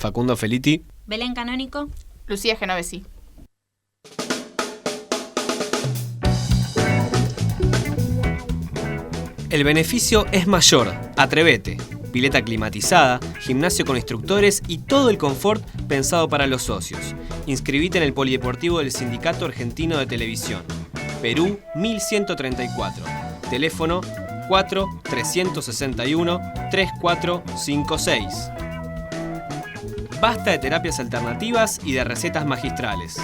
Facundo Felitti, Belén Canónico, Lucía Genovesi. El beneficio es mayor, atrévete. Pileta climatizada, gimnasio con instructores y todo el confort pensado para los socios. Inscribite en el Polideportivo del Sindicato Argentino de Televisión. Perú 1134. Teléfono 4-361-3456. Basta de terapias alternativas y de recetas magistrales.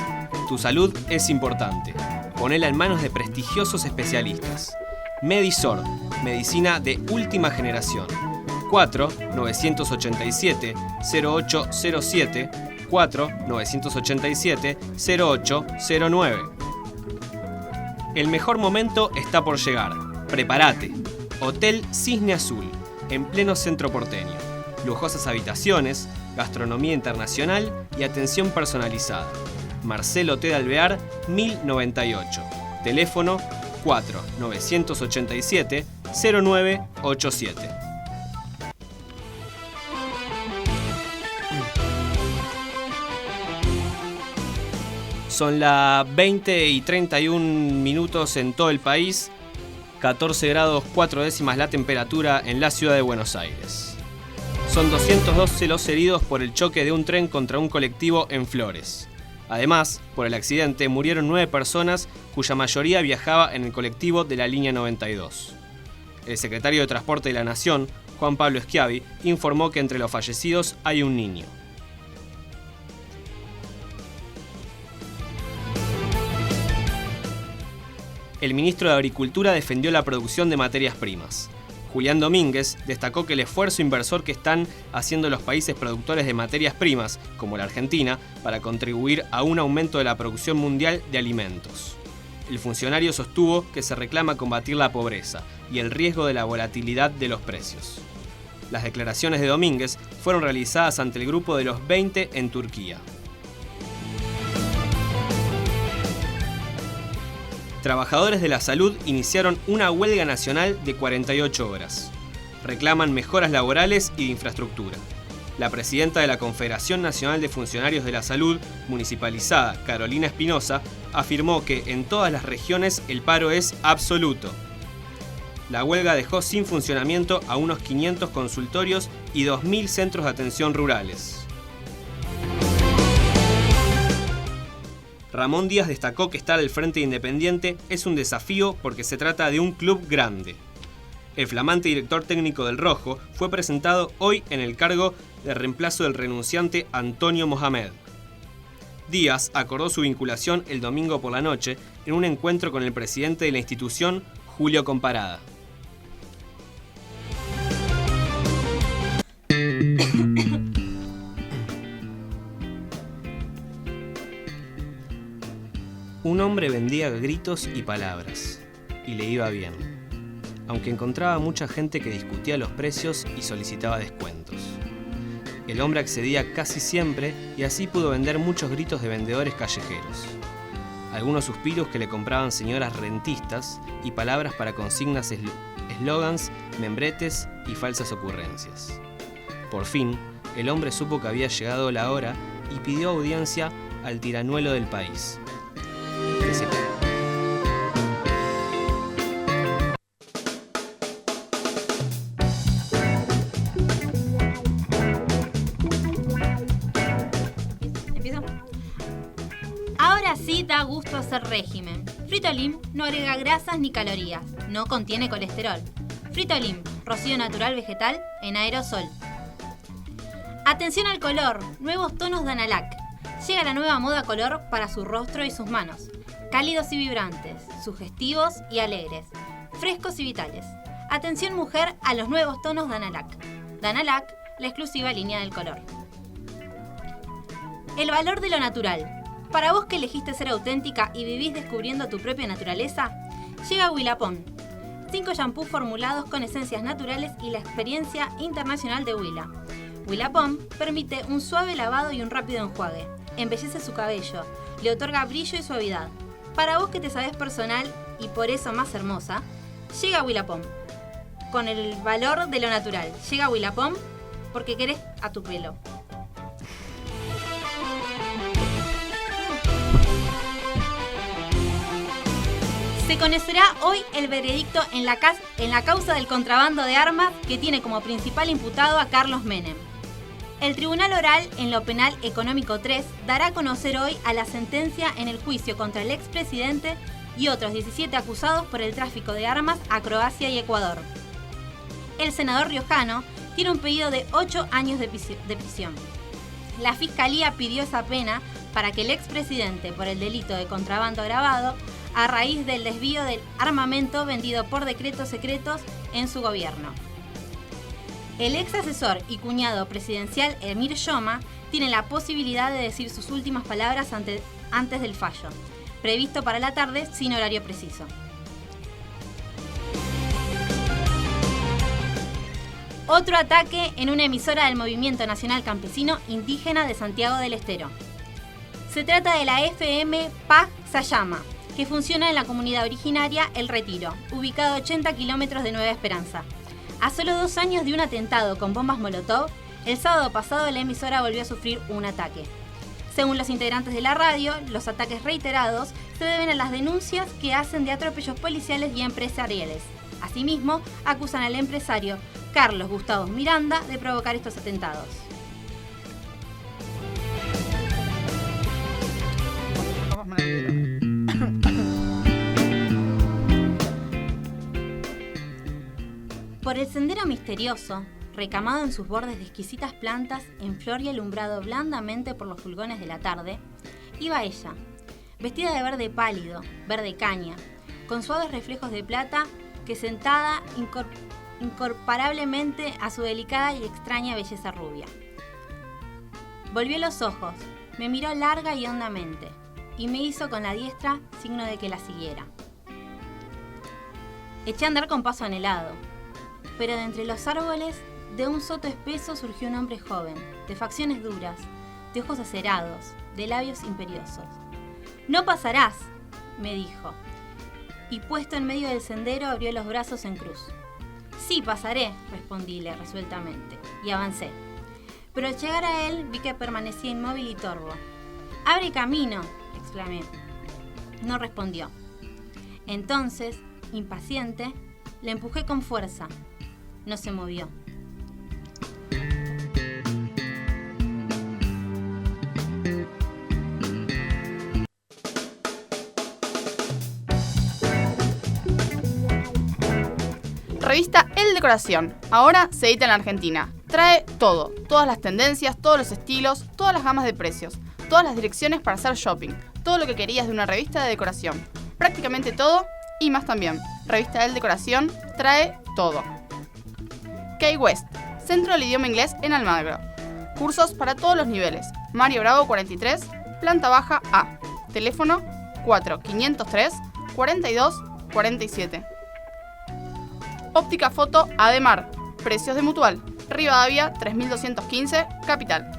Tu salud es importante. Ponela en manos de prestigiosos especialistas. Medisor, medicina de última generación. 4-987-0807, 4-987-0809. El mejor momento está por llegar. Prepárate. Hotel Cisne Azul, en pleno centro porteño. Lujosas habitaciones, gastronomía internacional y atención personalizada. Marcelo T. de Alvear, 1098. Teléfono 4-987-0987. Son las 20:31 en todo el país, 14 grados 4 décimas la temperatura en la ciudad de Buenos Aires. Son 212 los heridos por el choque de un tren contra un colectivo en Flores. Además, por el accidente murieron 9 personas, cuya mayoría viajaba en el colectivo de la línea 92. El secretario de Transporte de la Nación, Juan Pablo Schiavi, informó que entre los fallecidos hay un niño. El ministro de Agricultura defendió la producción de materias primas. Julián Domínguez destacó que el esfuerzo inversor que están haciendo los países productores de materias primas, como la Argentina, para contribuir a un aumento de la producción mundial de alimentos. El funcionario sostuvo que se reclama combatir la pobreza y el riesgo de la volatilidad de los precios. Las declaraciones de Domínguez fueron realizadas ante el Grupo de los 20 en Turquía. Trabajadores de la salud iniciaron una huelga nacional de 48 horas. Reclaman mejoras laborales y de infraestructura. La presidenta de la Confederación Nacional de Funcionarios de la Salud, municipalizada, Carolina Espinosa, afirmó que en todas las regiones el paro es absoluto. La huelga dejó sin funcionamiento a unos 500 consultorios y 2.000 centros de atención rurales. Ramón Díaz destacó que estar al frente de Independiente es un desafío porque se trata de un club grande. El flamante director técnico del Rojo fue presentado hoy en el cargo de reemplazo del renunciante Antonio Mohamed. Díaz acordó su vinculación el domingo por la noche en un encuentro con el presidente de la institución, Julio Comparada. Un hombre vendía gritos y palabras, y le iba bien, aunque encontraba mucha gente que discutía los precios y solicitaba descuentos. El hombre accedía casi siempre y así pudo vender muchos gritos de vendedores callejeros. Algunos suspiros que le compraban señoras rentistas y palabras para consignas, eslogans, membretes y falsas ocurrencias. Por fin, el hombre supo que había llegado la hora y pidió audiencia al tiranuelo del país. ¿Empiezo? Ahora sí da gusto hacer régimen. Fritolin no agrega grasas ni calorías, no contiene colesterol. Fritolin, rocío natural vegetal en aerosol. Atención al color, nuevos tonos de Danalac. Llega la nueva moda color para su rostro y sus manos. Cálidos y vibrantes, sugestivos y alegres, frescos y vitales. Atención mujer a los nuevos tonos Danalac. Danalac, la exclusiva línea del color. El valor de lo natural. Para vos que elegiste ser auténtica y vivís descubriendo tu propia naturaleza, llega Huilapón. 5 shampoos formulados con esencias naturales y la experiencia internacional de Huila. Huilapón permite un suave lavado y un rápido enjuague. Embellece su cabello, le otorga brillo y suavidad. Para vos que te sabés personal y por eso más hermosa, llega Huilapón. Con el valor de lo natural. Llega Huilapón porque querés a tu pelo. Se conocerá hoy el veredicto en la causa del contrabando de armas que tiene como principal imputado a Carlos Menem. El Tribunal Oral en lo Penal Económico 3 dará a conocer hoy a la sentencia en el juicio contra el expresidente y otros 17 acusados por el tráfico de armas a Croacia y Ecuador. El senador riojano tiene un pedido de 8 años de prisión. La Fiscalía pidió esa pena para que el expresidente, por el delito de contrabando agravado, a raíz del desvío del armamento vendido por decretos secretos en su gobierno. El ex asesor y cuñado presidencial Emir Yoma tiene la posibilidad de decir sus últimas palabras antes del fallo, previsto para la tarde sin horario preciso. Otro ataque en una emisora del Movimiento Nacional Campesino Indígena de Santiago del Estero. Se trata de la FM Paz Sayama, que funciona en la comunidad originaria El Retiro, ubicado a 80 kilómetros de Nueva Esperanza. A solo 2 años de un atentado con bombas Molotov, el sábado pasado la emisora volvió a sufrir un ataque. Según los integrantes de la radio, los ataques reiterados se deben a las denuncias que hacen de atropellos policiales y empresariales. Asimismo, acusan al empresario Carlos Gustavo Miranda de provocar estos atentados. Por el sendero misterioso, recamado en sus bordes de exquisitas plantas, en flor y alumbrado blandamente por los fulgones de la tarde, iba ella, vestida de verde pálido, verde caña, con suaves reflejos de plata que sentada incomparablemente a su delicada y extraña belleza rubia. Volvió los ojos, me miró larga y hondamente, y me hizo con la diestra signo de que la siguiera. Eché a andar con paso anhelado, pero de entre los árboles de un soto espeso surgió un hombre joven, de facciones duras, de ojos acerados, de labios imperiosos. «No pasarás», me dijo, y puesto en medio del sendero abrió los brazos en cruz. «Sí, pasaré», respondíle resueltamente, y avancé. Pero al llegar a él vi que permanecía inmóvil y torvo. «¡Abre camino!», exclamé. No respondió. Entonces, impaciente, le empujé con fuerza. No se movió. Revista El Decoración. Ahora se edita en la Argentina. Trae todo, todas las tendencias, todos los estilos, todas las gamas de precios, todas las direcciones para hacer shopping, todo lo que querías de una revista de decoración. Prácticamente todo y más también. Revista El Decoración trae todo. Key West, Centro del Idioma Inglés en Almagro. Cursos para todos los niveles. Mario Bravo 43, planta baja A. Teléfono 4503 42 47. Óptica Foto Ademar. Precios de Mutual. Rivadavia 3215, Capital.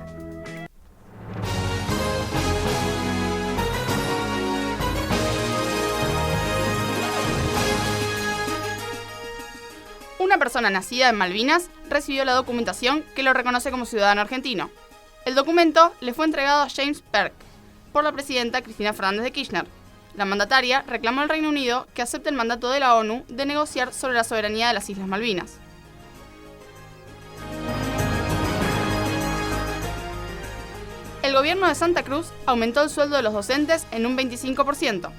Una persona nacida en Malvinas recibió la documentación que lo reconoce como ciudadano argentino. El documento le fue entregado a James Perk por la presidenta Cristina Fernández de Kirchner. La mandataria reclamó al Reino Unido que acepte el mandato de la ONU de negociar sobre la soberanía de las Islas Malvinas. El gobierno de Santa Cruz aumentó el sueldo de los docentes en un 25%.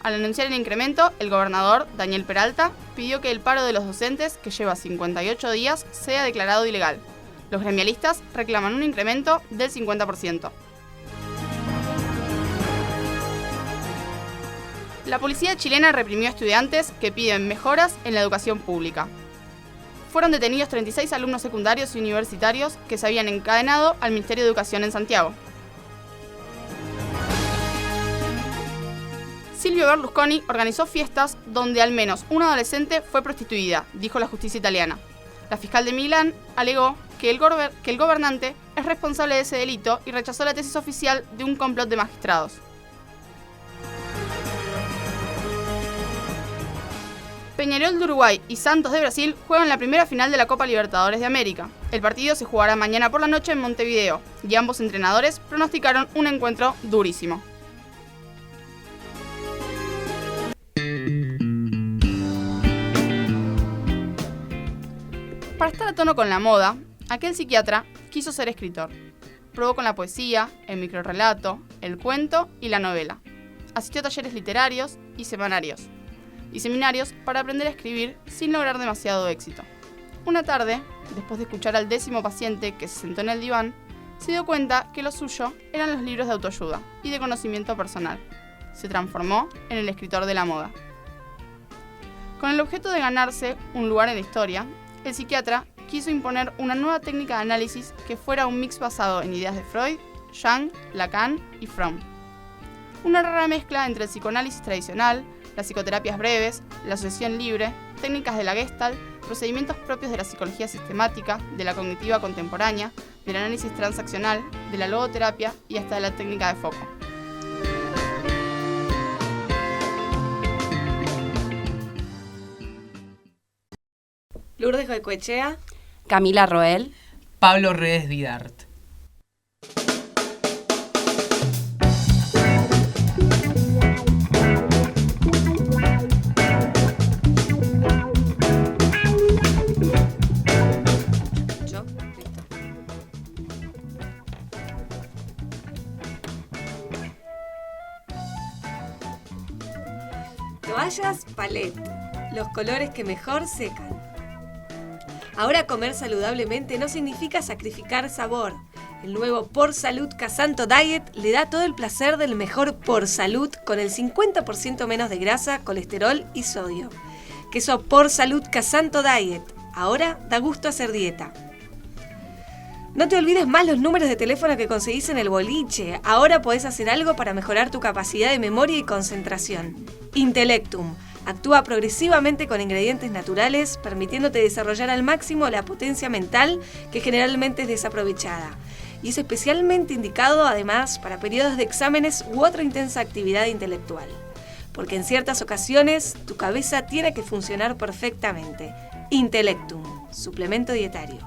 Al anunciar el incremento, el gobernador, Daniel Peralta, pidió que el paro de los docentes, que lleva 58 días, sea declarado ilegal. Los gremialistas reclaman un incremento del 50%. La policía chilena reprimió a estudiantes que piden mejoras en la educación pública. Fueron detenidos 36 alumnos secundarios y universitarios que se habían encadenado al Ministerio de Educación en Santiago. Silvio Berlusconi organizó fiestas donde al menos una adolescente fue prostituida, dijo la justicia italiana. La fiscal de Milán alegó que el gobernante es responsable de ese delito y rechazó la tesis oficial de un complot de magistrados. Peñarol de Uruguay y Santos de Brasil juegan la primera final de la Copa Libertadores de América. El partido se jugará mañana por la noche en Montevideo y ambos entrenadores pronosticaron un encuentro durísimo. Para estar a tono con la moda, aquel psiquiatra quiso ser escritor. Probó con la poesía, el microrrelato, el cuento y la novela. Asistió a talleres literarios y seminarios para aprender a escribir sin lograr demasiado éxito. Una tarde, después de escuchar al 10º paciente que se sentó en el diván, se dio cuenta que lo suyo eran los libros de autoayuda y de conocimiento personal. Se transformó en el escritor de la moda. Con el objeto de ganarse un lugar en la historia, el psiquiatra quiso imponer una nueva técnica de análisis que fuera un mix basado en ideas de Freud, Jung, Lacan y Fromm. Una rara mezcla entre el psicoanálisis tradicional, las psicoterapias breves, la asociación libre, técnicas de la Gestalt, procedimientos propios de la psicología sistemática, de la cognitiva contemporánea, del análisis transaccional, de la logoterapia y hasta de la técnica de foco. Lourdes Goicoechea, Camila Roel, Pablo Redes Vidart. Toallas Palette, los colores que mejor secan. Ahora comer saludablemente no significa sacrificar sabor. El nuevo Por Salud Casanto Diet le da todo el placer del mejor Por Salud con el 50% menos de grasa, colesterol y sodio. Queso Por Salud Casanto Diet. Ahora da gusto hacer dieta. No te olvides más los números de teléfono que conseguís en el boliche. Ahora podés hacer algo para mejorar tu capacidad de memoria y concentración. Intellectum. Actúa progresivamente con ingredientes naturales, permitiéndote desarrollar al máximo la potencia mental que generalmente es desaprovechada. Y es especialmente indicado, además, para periodos de exámenes u otra intensa actividad intelectual. Porque en ciertas ocasiones, tu cabeza tiene que funcionar perfectamente. Intellectum, suplemento dietario.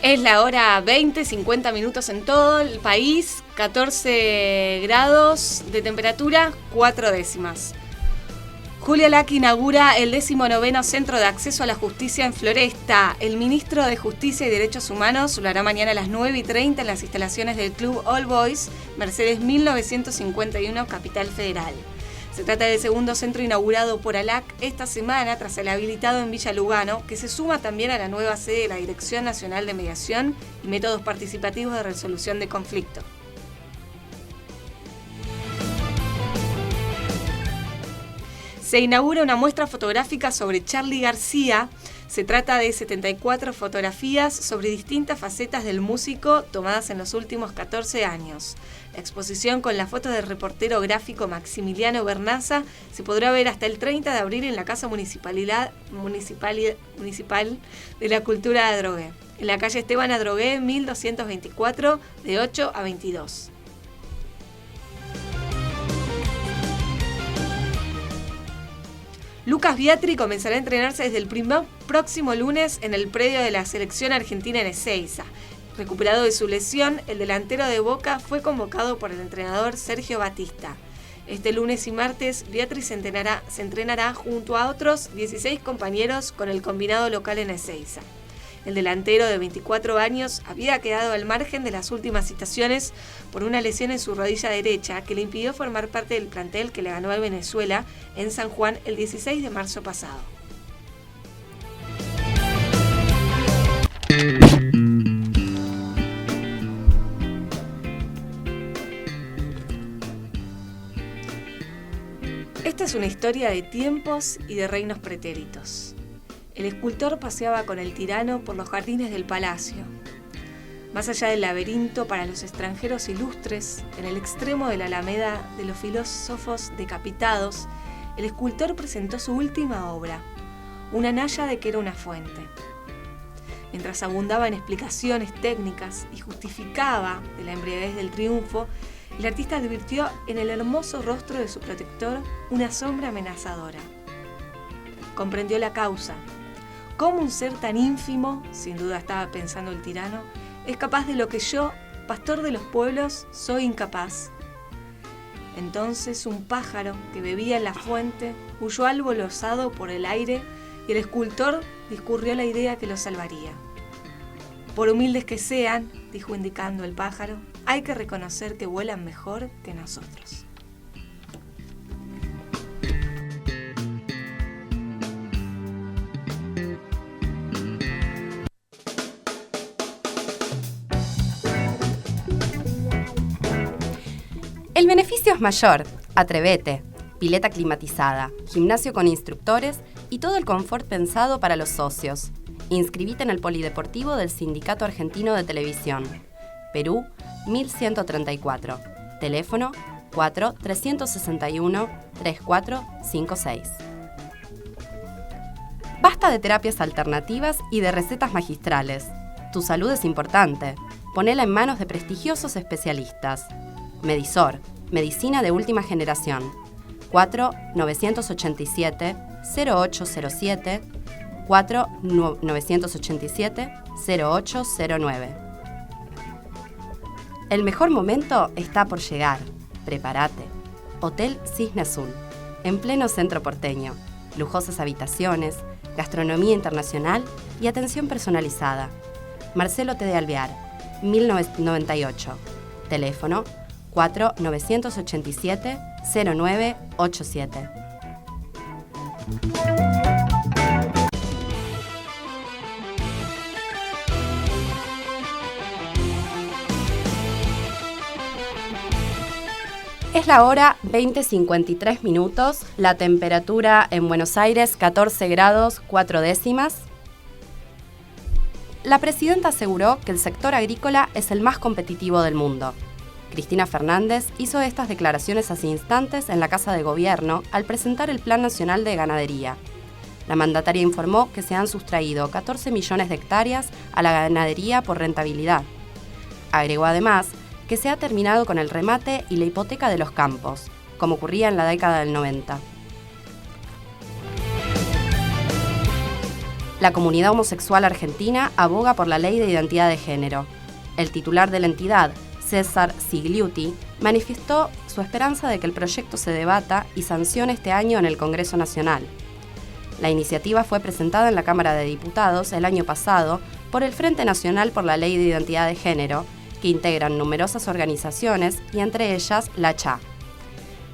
Es la hora 20, 50 minutos en todo el país, 14 grados de temperatura, 4 décimas. Julia Lac inaugura el 19º Centro de Acceso a la Justicia en Floresta. El ministro de Justicia y Derechos Humanos lo hará mañana a las 9:30 en las instalaciones del Club All Boys, Mercedes 1951, Capital Federal. Se trata del segundo centro inaugurado por ALAC esta semana tras el habilitado en Villa Lugano, que se suma también a la nueva sede de la Dirección Nacional de Mediación y Métodos Participativos de Resolución de Conflicto. Se inaugura una muestra fotográfica sobre Charly García. Se trata de 74 fotografías sobre distintas facetas del músico tomadas en los últimos 14 años. La exposición con la foto del reportero gráfico Maximiliano Bernaza se podrá ver hasta el 30 de abril en la Casa Municipal de la Cultura de Adrogué, en la calle Esteban Adrogué 1224, de 8 a 22. Lucas Biatri comenzará a entrenarse desde el próximo lunes en el predio de la selección argentina en Ezeiza. Recuperado de su lesión, el delantero de Boca fue convocado por el entrenador Sergio Batista. Este lunes y martes, Biatri se entrenará junto a otros 16 compañeros con el combinado local en Ezeiza. El delantero de 24 años había quedado al margen de las últimas citaciones por una lesión en su rodilla derecha que le impidió formar parte del plantel que le ganó al Venezuela en San Juan el 16 de marzo pasado. Esta es una historia de tiempos y de reinos pretéritos. El escultor paseaba con el tirano por los jardines del palacio. Más allá del laberinto para los extranjeros ilustres, en el extremo de la alameda de los filósofos decapitados, el escultor presentó su última obra, una náyade que era una fuente. Mientras abundaba en explicaciones técnicas y justificaba de la embriaguez del triunfo, el artista advirtió en el hermoso rostro de su protector una sombra amenazadora. Comprendió la causa. ¿Cómo un ser tan ínfimo, sin duda estaba pensando el tirano, es capaz de lo que yo, pastor de los pueblos, soy incapaz? Entonces un pájaro que bebía en la fuente huyó alborozado por el aire y el escultor discurrió la idea que lo salvaría. Por humildes que sean, dijo indicando el pájaro, hay que reconocer que vuelan mejor que nosotros. El beneficio es mayor. Atrévete. Pileta climatizada, gimnasio con instructores y todo el confort pensado para los socios. Inscribite en el Polideportivo del Sindicato Argentino de Televisión. Perú, 1134. Teléfono 4-361-3456. Basta de terapias alternativas y de recetas magistrales. Tu salud es importante. Ponela en manos de prestigiosos especialistas. Medisor, medicina de última generación. 4-987-0807, 4-987-0809. El mejor momento está por llegar. Prepárate. Hotel Cisne Azul, en pleno centro porteño. Lujosas habitaciones, gastronomía internacional y atención personalizada. Marcelo T. de Alvear, 1998. Teléfono 4-987-0987. Es la hora 20:53, la temperatura en Buenos Aires 14 grados 4 décimas. La presidenta aseguró que el sector agrícola es el más competitivo del mundo. Cristina Fernández hizo estas declaraciones hace instantes en la Casa de Gobierno al presentar el Plan Nacional de Ganadería. La mandataria informó que se han sustraído 14 millones de hectáreas a la ganadería por rentabilidad. Agregó además que se ha terminado con el remate y la hipoteca de los campos, como ocurría en la década del 90. La comunidad homosexual argentina aboga por la ley de identidad de género. El titular de la entidad, César Sigliuti, manifestó su esperanza de que el proyecto se debata y sancione este año en el Congreso Nacional. La iniciativa fue presentada en la Cámara de Diputados el año pasado por el Frente Nacional por la Ley de Identidad de Género, que integran numerosas organizaciones y entre ellas la CHA.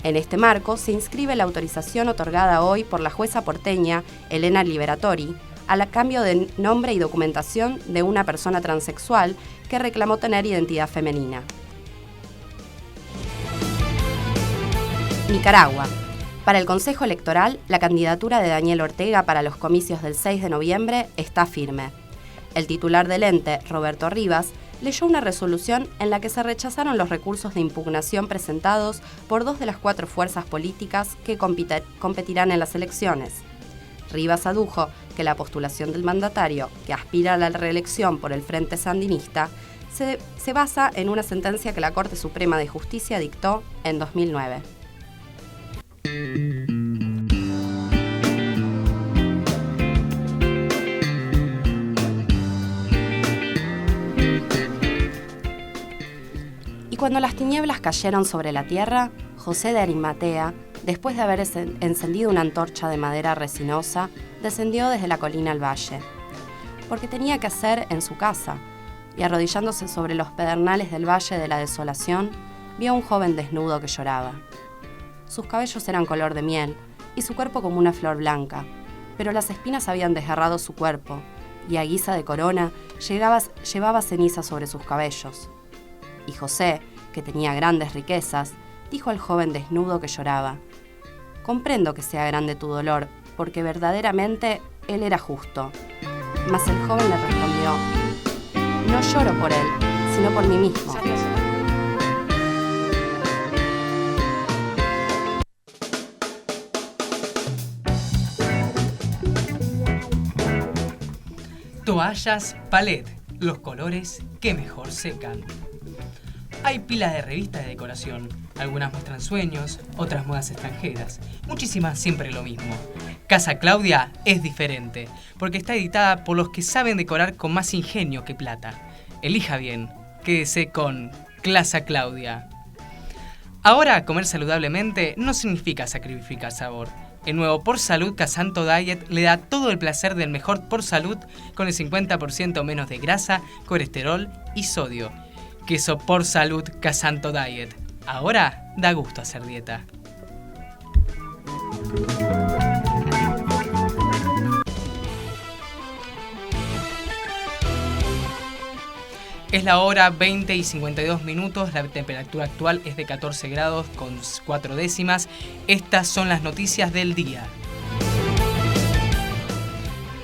En este marco se inscribe la autorización otorgada hoy por la jueza porteña Elena Liberatori al cambio de nombre y documentación de una persona transexual que reclamó tener identidad femenina. Nicaragua. Para el Consejo Electoral, la candidatura de Daniel Ortega para los comicios del 6 de noviembre está firme. El titular del ente, Roberto Rivas, leyó una resolución en la que se rechazaron los recursos de impugnación presentados por 2 de las 4 fuerzas políticas que competirán en las elecciones. Rivas adujo que la postulación del mandatario, que aspira a la reelección por el Frente Sandinista, se basa en una sentencia que la Corte Suprema de Justicia dictó en 2009. Y cuando las tinieblas cayeron sobre la tierra, José de Arimatea, después de haber encendido una antorcha de madera resinosa, descendió desde la colina al valle, porque tenía que hacer en su casa, y arrodillándose sobre los pedernales del Valle de la Desolación, vio a un joven desnudo que lloraba. Sus cabellos eran color de miel, y su cuerpo como una flor blanca, pero las espinas habían desgarrado su cuerpo, y a guisa de corona llevaba ceniza sobre sus cabellos. Y José, que tenía grandes riquezas, dijo al joven desnudo que lloraba: «Comprendo que sea grande tu dolor, porque verdaderamente él era justo». Mas el joven le respondió: «No lloro por él, sino por mí mismo». Toallas Palette, los colores que mejor secan. Hay pilas de revistas de decoración, algunas muestran sueños, otras modas extranjeras, muchísimas siempre lo mismo. Casa Claudia es diferente, porque está editada por los que saben decorar con más ingenio que plata. Elija bien, quédese con Casa Claudia. Ahora, comer saludablemente no significa sacrificar sabor. El nuevo Por Salud Casanto Diet le da todo el placer del mejor Por Salud con el 50% menos de grasa, colesterol y sodio. Queso Por Salud Casanto Diet. Ahora da gusto hacer dieta. Es la hora 20 y 52 minutos, la temperatura actual es de 14 grados con 4 décimas. Estas son las noticias del día.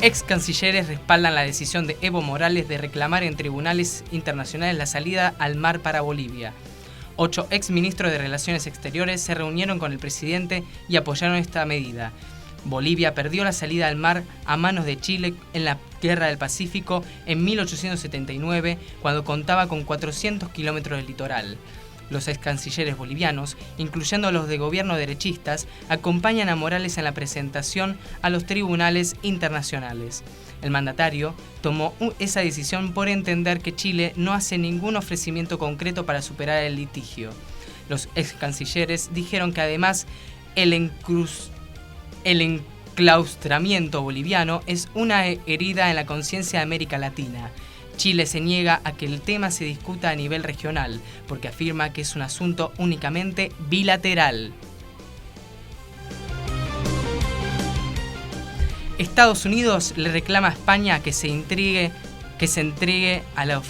Ex cancilleres respaldan la decisión de Evo Morales de reclamar en tribunales internacionales la salida al mar para Bolivia. 8 ex ministros de Relaciones Exteriores se reunieron con el presidente y apoyaron esta medida. Bolivia perdió la salida al mar a manos de Chile en la Guerra del Pacífico en 1879, cuando contaba con 400 kilómetros de litoral. Los ex cancilleres bolivianos, incluyendo los de gobierno derechistas, acompañan a Morales en la presentación a los tribunales internacionales. El mandatario tomó esa decisión por entender que Chile no hace ningún ofrecimiento concreto para superar el litigio. Los ex cancilleres dijeron que además el enclaustramiento boliviano es una herida en la conciencia de América Latina. Chile se niega a que el tema se discuta a nivel regional, porque afirma que es un asunto únicamente bilateral. Estados Unidos le reclama a España que se entregue a la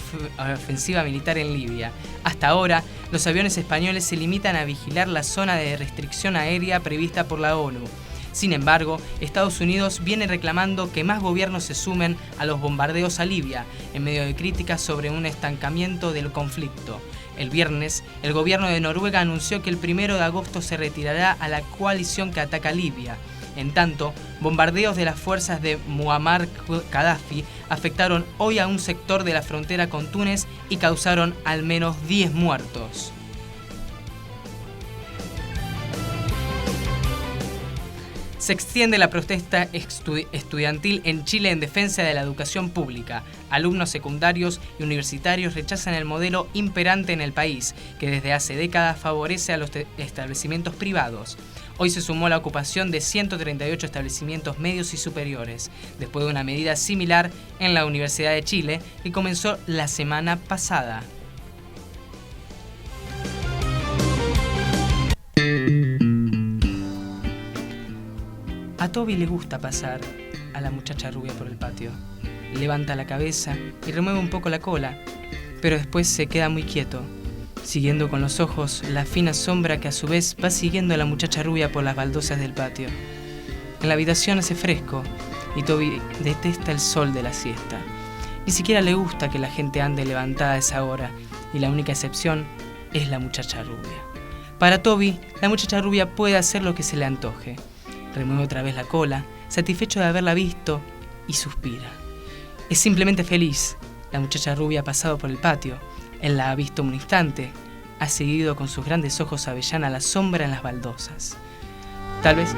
ofensiva militar en Libia. Hasta ahora, los aviones españoles se limitan a vigilar la zona de restricción aérea prevista por la ONU. Sin embargo, Estados Unidos viene reclamando que más gobiernos se sumen a los bombardeos a Libia, en medio de críticas sobre un estancamiento del conflicto. El viernes, el gobierno de Noruega anunció que el 1 de agosto se retirará a la coalición que ataca Libia. En tanto, bombardeos de las fuerzas de Muammar Gaddafi afectaron hoy a un sector de la frontera con Túnez y causaron al menos 10 muertos. Se extiende la protesta estudiantil en Chile en defensa de la educación pública. Alumnos secundarios y universitarios rechazan el modelo imperante en el país, que desde hace décadas favorece a los establecimientos privados. Hoy se sumó la ocupación de 138 establecimientos medios y superiores, después de una medida similar en la Universidad de Chile, que comenzó la semana pasada. A Toby le gusta pasar a la muchacha rubia por el patio. Levanta la cabeza y remueve un poco la cola, pero después se queda muy quieto, siguiendo con los ojos la fina sombra que a su vez va siguiendo a la muchacha rubia por las baldosas del patio. En la habitación hace fresco y Toby detesta el sol de la siesta. Ni siquiera le gusta que la gente ande levantada a esa hora, y la única excepción es la muchacha rubia. Para Toby, la muchacha rubia puede hacer lo que se le antoje. Remueve otra vez la cola, satisfecho de haberla visto, y suspira. Es simplemente feliz. La muchacha rubia ha pasado por el patio. Él la ha visto un instante. Ha seguido con sus grandes ojos avellana la sombra en las baldosas. Tal vez...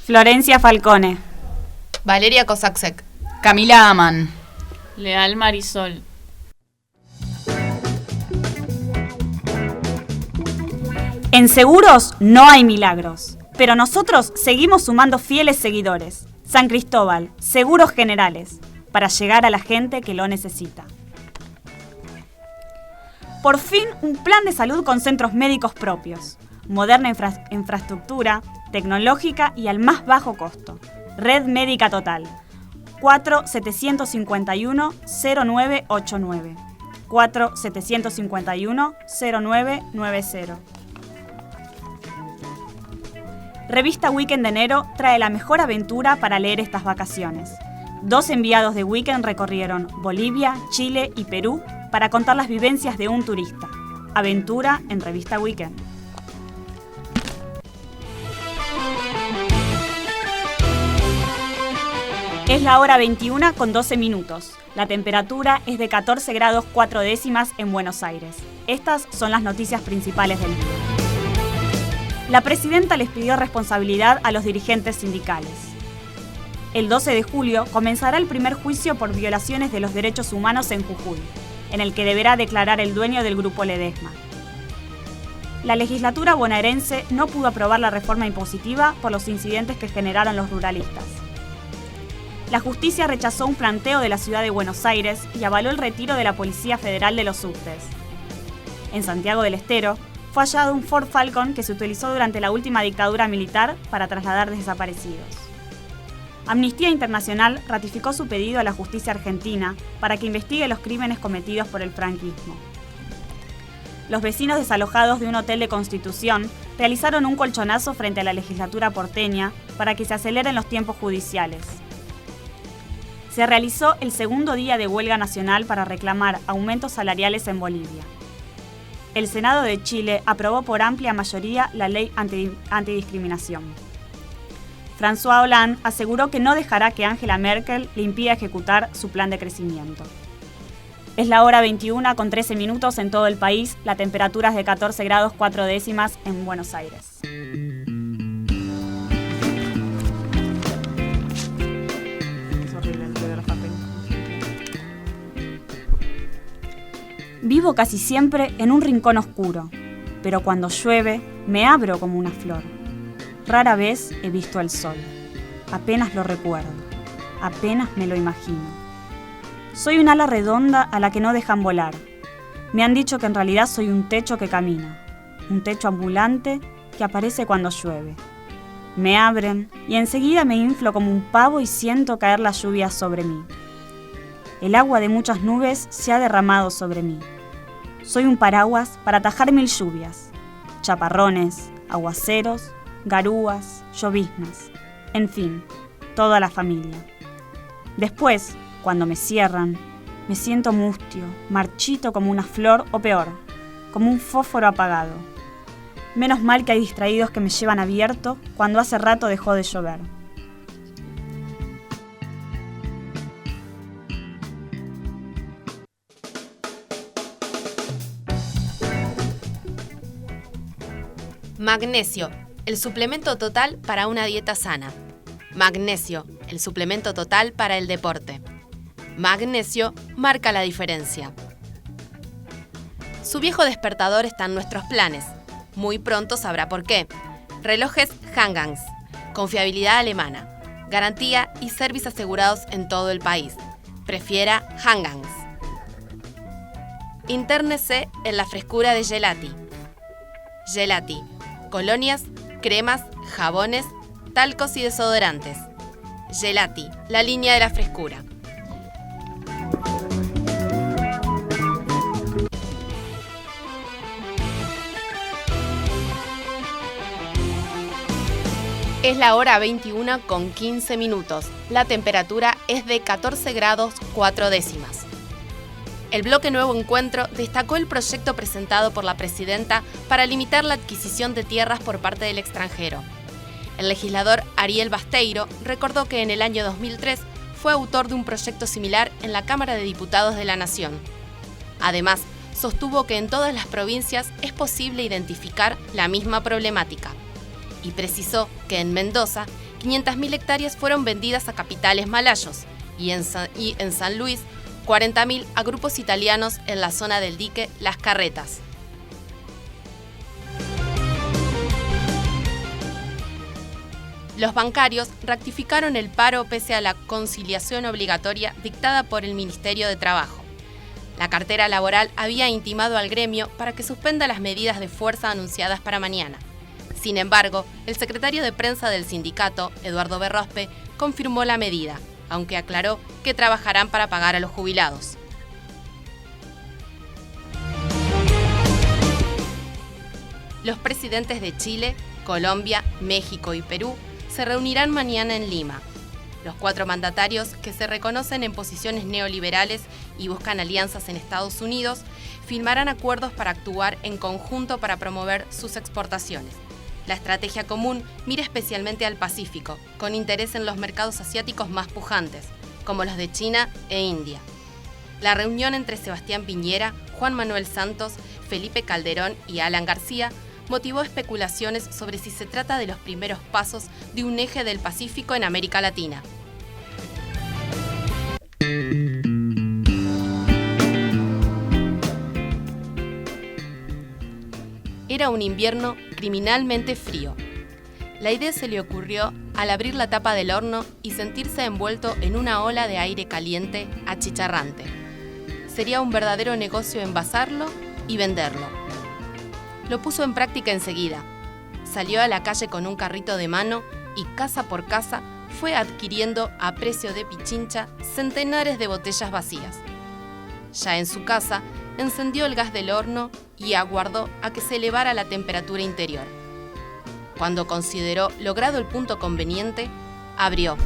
Florencia Falcone, Valeria Kosaksek, Camila Aman, Leal Marisol. En Seguros no hay milagros, pero nosotros seguimos sumando fieles seguidores. San Cristóbal, Seguros Generales, para llegar a la gente que lo necesita. Por fin, un plan de salud con centros médicos propios, moderna infraestructura, tecnológica y al más bajo costo. Red Médica Total. 4-751-0989. 4-751-0990. Revista Weekend de enero trae la mejor aventura para leer estas vacaciones. 2 enviados de Weekend recorrieron Bolivia, Chile y Perú para contar las vivencias de un turista. Aventura en Revista Weekend. Es la hora 21 con 12 minutos. La temperatura es de 14 grados 4 décimas en Buenos Aires. Estas son las noticias principales del día. La presidenta les pidió responsabilidad a los dirigentes sindicales. El 12 de julio comenzará el primer juicio por violaciones de los derechos humanos en Jujuy, en el que deberá declarar el dueño del grupo Ledesma. La legislatura bonaerense no pudo aprobar la reforma impositiva por los incidentes que generaron los ruralistas. La justicia rechazó un planteo de la ciudad de Buenos Aires y avaló el retiro de la Policía Federal de los subtes. En Santiago del Estero fue hallado un Ford Falcon que se utilizó durante la última dictadura militar para trasladar desaparecidos. Amnistía Internacional ratificó su pedido a la justicia argentina para que investigue los crímenes cometidos por el franquismo. Los vecinos desalojados de un hotel de Constitución realizaron un colchonazo frente a la legislatura porteña para que se aceleren los tiempos judiciales. Se realizó el segundo día de huelga nacional para reclamar aumentos salariales en Bolivia. El Senado de Chile aprobó por amplia mayoría la ley antidiscriminación. François Hollande aseguró que no dejará que Angela Merkel le impida ejecutar su plan de crecimiento. Es la hora 21 con 13 minutos en todo el país, la temperatura es de 14 grados 4 décimas en Buenos Aires. Es horrible el ruido de los papeles. Vivo casi siempre en un rincón oscuro, pero cuando llueve me abro como una flor. Rara vez he visto el sol, apenas lo recuerdo, apenas me lo imagino. Soy un ala redonda a la que no dejan volar. Me han dicho que en realidad soy un techo que camina, un techo ambulante que aparece cuando llueve. Me abren y enseguida me inflo como un pavo y siento caer la lluvia sobre mí. El agua de muchas nubes se ha derramado sobre mí. Soy un paraguas para atajar 1000 lluvias, chaparrones, aguaceros, garúas, lloviznas, en fin, toda la familia. Después, cuando me cierran, me siento mustio, marchito como una flor o peor, como un fósforo apagado. Menos mal que hay distraídos que me llevan abierto cuando hace rato dejó de llover. Magnesio, el suplemento total para una dieta sana. Magnesio, el suplemento total para el deporte. Magnesio marca la diferencia. Su viejo despertador está en nuestros planes. Muy pronto sabrá por qué. Relojes Hangangs, confiabilidad alemana, garantía y servicios asegurados en todo el país. Prefiera Hangangs. Intérnese en la frescura de Gelati. Gelati, colonias, cremas, jabones, talcos y desodorantes. Gelati, la línea de la frescura. Es la hora 21 con 15 minutos. La temperatura es de 14 grados 4 décimas. El bloque Nuevo Encuentro destacó el proyecto presentado por la presidenta para limitar la adquisición de tierras por parte del extranjero. El legislador Ariel Basteiro recordó que en el año 2003 fue autor de un proyecto similar en la Cámara de Diputados de la Nación. Además, sostuvo que en todas las provincias es posible identificar la misma problemática. Y precisó que en Mendoza 500.000 hectáreas fueron vendidas a capitales malayos y en San Luis 40.000 a grupos italianos en la zona del dique Las Carretas. Los bancarios rectificaron el paro pese a la conciliación obligatoria dictada por el Ministerio de Trabajo. La cartera laboral había intimado al gremio para que suspenda las medidas de fuerza anunciadas para mañana. Sin embargo, el secretario de prensa del sindicato, Eduardo Berrospe, confirmó la medida, aunque aclaró que trabajarán para pagar a los jubilados. Los presidentes de Chile, Colombia, México y Perú se reunirán mañana en Lima. Los 4 mandatarios, que se reconocen en posiciones neoliberales y buscan alianzas en Estados Unidos, firmarán acuerdos para actuar en conjunto para promover sus exportaciones. La estrategia común mira especialmente al Pacífico, con interés en los mercados asiáticos más pujantes, como los de China e India. La reunión entre Sebastián Piñera, Juan Manuel Santos, Felipe Calderón y Alan García motivó especulaciones sobre si se trata de los primeros pasos de un eje del Pacífico en América Latina. Era un invierno criminalmente frío. La idea se le ocurrió al abrir la tapa del horno y sentirse envuelto en una ola de aire caliente achicharrante. Sería un verdadero negocio envasarlo y venderlo. Lo puso en práctica enseguida. Salió a la calle con un carrito de mano y casa por casa fue adquiriendo a precio de pichincha centenares de botellas vacías. Ya en su casa, encendió el gas del horno y aguardó a que se elevara la temperatura interior. Cuando consideró logrado el punto conveniente, abrió,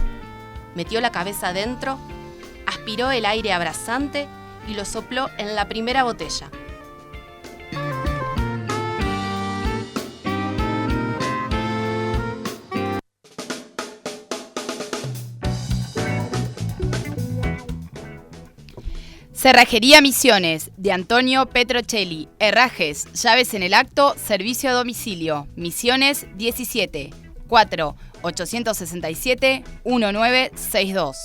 metió la cabeza adentro, aspiró el aire abrasante y lo sopló en la primera botella. Cerrajería Misiones, de Antonio Petrocelli. Herrajes, llaves en el acto, servicio a domicilio. Misiones 17 4 867 1962.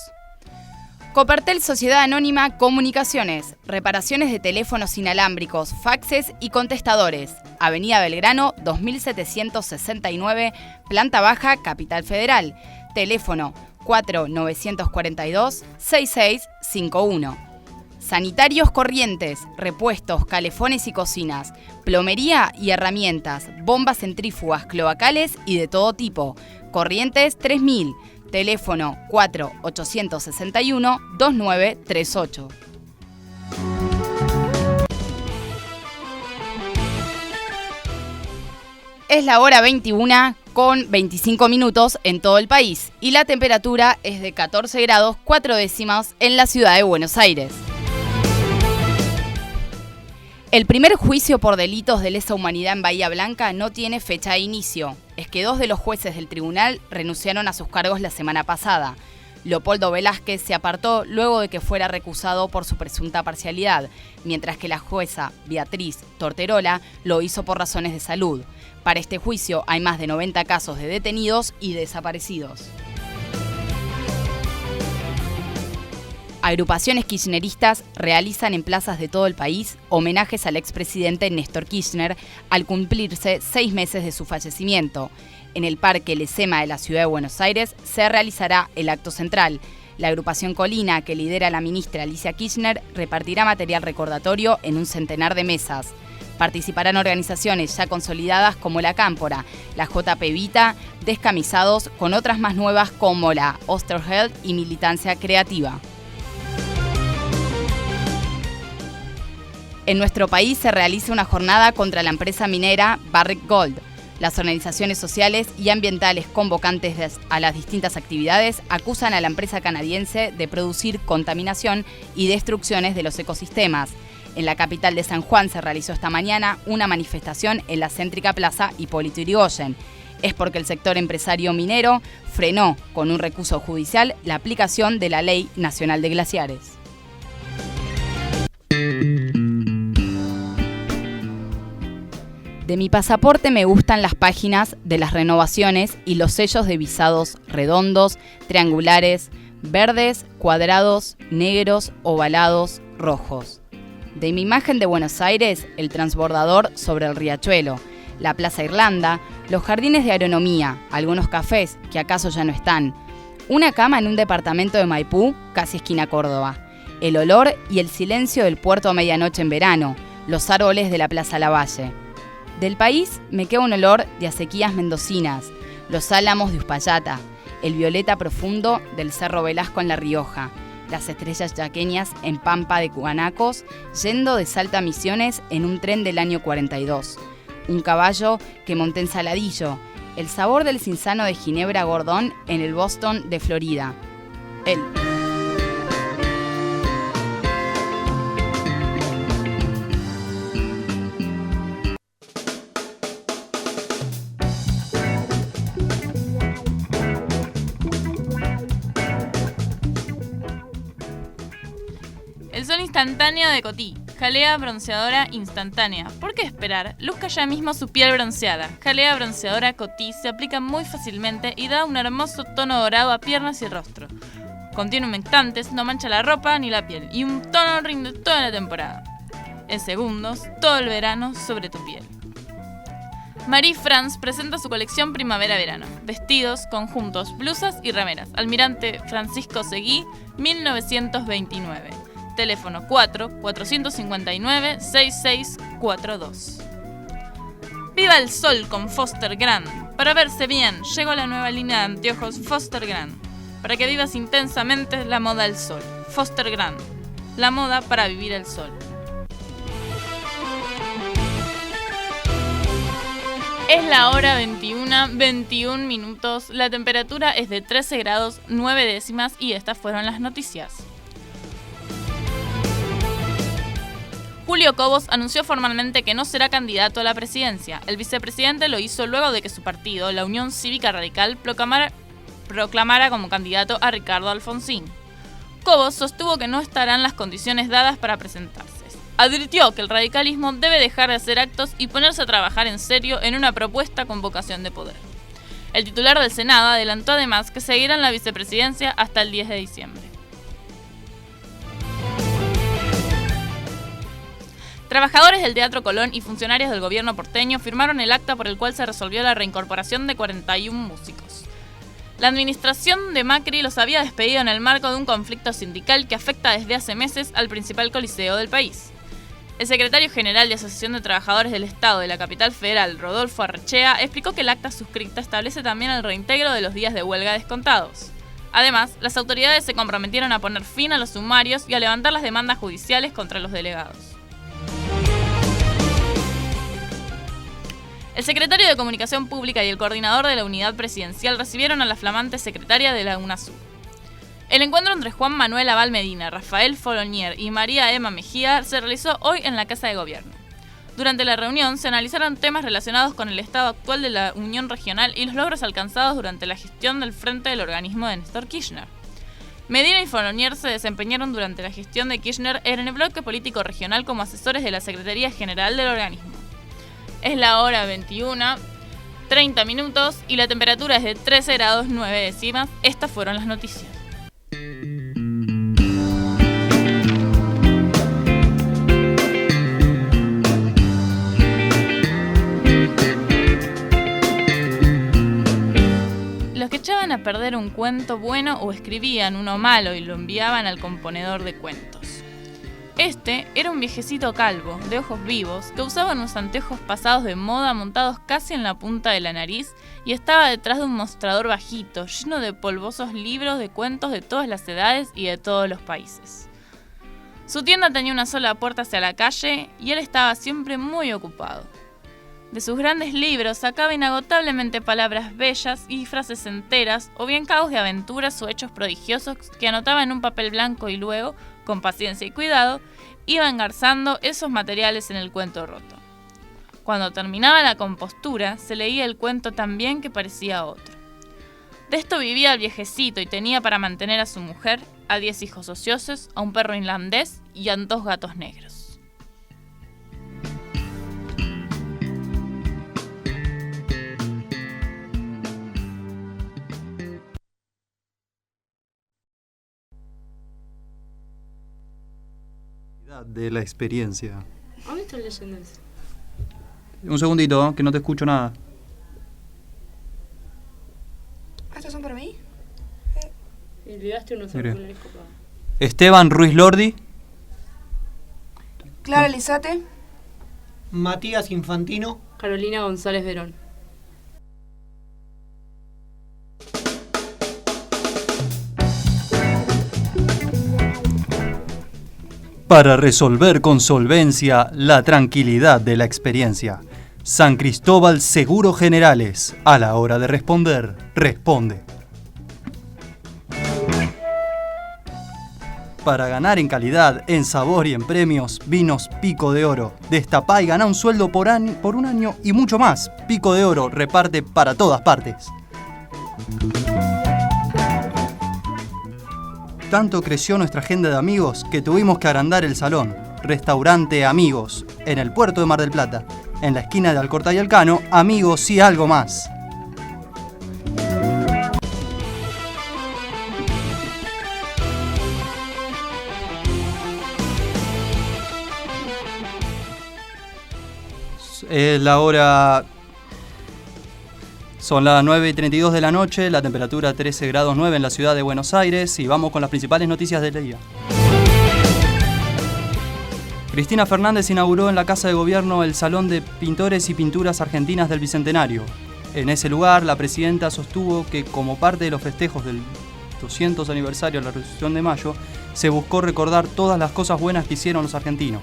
Copertel Sociedad Anónima Comunicaciones. Reparaciones de teléfonos inalámbricos, faxes y contestadores. Avenida Belgrano 2769, planta baja, Capital Federal. Teléfono 4942-6651. Sanitarios Corrientes, repuestos, calefones y cocinas, plomería y herramientas, bombas centrífugas, cloacales y de todo tipo. Corrientes 3000, teléfono 4861-2938. Es la hora 21 con 25 minutos en todo el país y la temperatura es de 14 grados 4 décimas en la ciudad de Buenos Aires. El primer juicio por delitos de lesa humanidad en Bahía Blanca no tiene fecha de inicio. Es que 2 de los jueces del tribunal renunciaron a sus cargos la semana pasada. Leopoldo Velázquez se apartó luego de que fuera recusado por su presunta parcialidad, mientras que la jueza Beatriz Torterola lo hizo por razones de salud. Para este juicio hay más de 90 casos de detenidos y desaparecidos. Agrupaciones kirchneristas realizan en plazas de todo el país homenajes al expresidente Néstor Kirchner al cumplirse 6 meses de su fallecimiento. En el Parque Lesema de la ciudad de Buenos Aires se realizará el acto central. La agrupación Colina, que lidera la ministra Alicia Kirchner, repartirá material recordatorio en un centenar de mesas. Participarán organizaciones ya consolidadas como la Cámpora, la JP Vita, Descamisados, con otras más nuevas como la Osterheld y Militancia Creativa. En nuestro país se realiza una jornada contra la empresa minera Barrick Gold. Las organizaciones sociales y ambientales convocantes a las distintas actividades acusan a la empresa canadiense de producir contaminación y destrucciones de los ecosistemas. En la capital de San Juan se realizó esta mañana una manifestación en la céntrica plaza Hipólito Yrigoyen. Es porque el sector empresario minero frenó con un recurso judicial la aplicación de la Ley Nacional de Glaciares. De mi pasaporte me gustan las páginas de las renovaciones y los sellos de visados redondos, triangulares, verdes, cuadrados, negros, ovalados, rojos. De mi imagen de Buenos Aires, el transbordador sobre el riachuelo, la Plaza Irlanda, los jardines de agronomía, algunos cafés que acaso ya no están, una cama en un departamento de Maipú, casi esquina Córdoba, el olor y el silencio del puerto a medianoche en verano, los árboles de la Plaza Lavalle. Del país me queda un olor de acequias mendocinas, los álamos de Uspallata, el violeta profundo del Cerro Velasco en La Rioja, las estrellas yaqueñas en Pampa de Guanacos, yendo de Salta a Misiones en un tren del año 42. Un caballo que monté en Saladillo, el sabor del cinzano de Ginebra Gordón en el Boston de Florida. El sol instantáneo de Coty. Jalea bronceadora instantánea. ¿Por qué esperar? Luzca ya mismo su piel bronceada. Jalea bronceadora Coty se aplica muy fácilmente y da un hermoso tono dorado a piernas y rostro. Contiene humectantes, no mancha la ropa ni la piel y un tono rinde toda la temporada. En segundos, todo el verano sobre tu piel. Marie France presenta su colección primavera-verano. Vestidos, conjuntos, blusas y remeras. Almirante Francisco Seguí, 1929. Teléfono 4-459-6642. ¡Viva el sol con Foster Grand! Para verse bien, llegó la nueva línea de anteojos Foster Grand. Para que vivas intensamente la moda del sol. Foster Grand. La moda para vivir el sol. Es la hora 21 minutos. La temperatura es de 13 grados 9 décimas y estas fueron las noticias. Julio Cobos anunció formalmente que no será candidato a la presidencia. El vicepresidente lo hizo luego de que su partido, la Unión Cívica Radical, proclamara como candidato a Ricardo Alfonsín. Cobos sostuvo que no estarán las condiciones dadas para presentarse. Advirtió que el radicalismo debe dejar de hacer actos y ponerse a trabajar en serio en una propuesta con vocación de poder. El titular del Senado adelantó además que seguirá en la vicepresidencia hasta el 10 de diciembre. Trabajadores del Teatro Colón y funcionarios del gobierno porteño firmaron el acta por el cual se resolvió la reincorporación de 41 músicos. La administración de Macri los había despedido en el marco de un conflicto sindical que afecta desde hace meses al principal coliseo del país. El secretario general de Asociación de Trabajadores del Estado de la capital federal, Rodolfo Arrechea, explicó que el acta suscrita establece también el reintegro de los días de huelga descontados. Además, las autoridades se comprometieron a poner fin a los sumarios y a levantar las demandas judiciales contra los delegados. El secretario de Comunicación Pública y el coordinador de la unidad presidencial recibieron a la flamante secretaria de la UNASUR. El encuentro entre Juan Manuel Abal Medina, Rafael Fournier y María Emma Mejía se realizó hoy en la Casa de Gobierno. Durante la reunión se analizaron temas relacionados con el estado actual de la Unión Regional y los logros alcanzados durante la gestión del frente del organismo de Néstor Kirchner. Medina y Fournier se desempeñaron durante la gestión de Kirchner en el bloque político regional como asesores de la Secretaría General del organismo. Es la hora 21:30 minutos y la temperatura es de 13 grados 9 décimas. Estas fueron las noticias. Los que echaban a perder un cuento bueno o escribían uno malo y lo enviaban al componedor de cuentos. Este era un viejecito calvo, de ojos vivos, que usaba unos anteojos pasados de moda montados casi en la punta de la nariz y estaba detrás de un mostrador bajito, lleno de polvosos libros de cuentos de todas las edades y de todos los países. Su tienda tenía una sola puerta hacia la calle y él estaba siempre muy ocupado. De sus grandes libros sacaba inagotablemente palabras bellas y frases enteras, o bien cabos de aventuras o hechos prodigiosos que anotaba en un papel blanco y luego, con paciencia y cuidado, iba engarzando esos materiales en el cuento roto. Cuando terminaba la compostura, se leía el cuento tan bien que parecía otro. De esto vivía el viejecito y tenía para mantener a su mujer, a 10 hijos ociosos, a un perro irlandés y a 2 gatos negros. De la experiencia. ¿Dónde están leyendo eso? Un segundito, que no te escucho nada. ¿Estos son para mí? Me olvidaste unos auriculares copados. Esteban Ruiz Lordi. Clara Lizate. Matías Infantino. Carolina González Verón. Para resolver con solvencia la tranquilidad de la experiencia. San Cristóbal Seguros Generales. A la hora de responder, responde. Para ganar en calidad, en sabor y en premios, Vinos Pico de Oro. Destapá y ganá un sueldo por un año y mucho más. Pico de Oro reparte para todas partes. Tanto creció nuestra agenda de amigos que tuvimos que agrandar el salón. Restaurante Amigos, en el puerto de Mar del Plata. En la esquina de Alcorta y Elcano, Amigos y algo más. Es la hora Son las 9:32 de la noche, la temperatura 13 grados 9 en la ciudad de Buenos Aires y vamos con las principales noticias del día. Cristina Fernández inauguró en la Casa de Gobierno el Salón de Pintores y Pinturas Argentinas del Bicentenario. En ese lugar, la presidenta sostuvo que como parte de los festejos del 200 aniversario de la Revolución de Mayo, se buscó recordar todas las cosas buenas que hicieron los argentinos.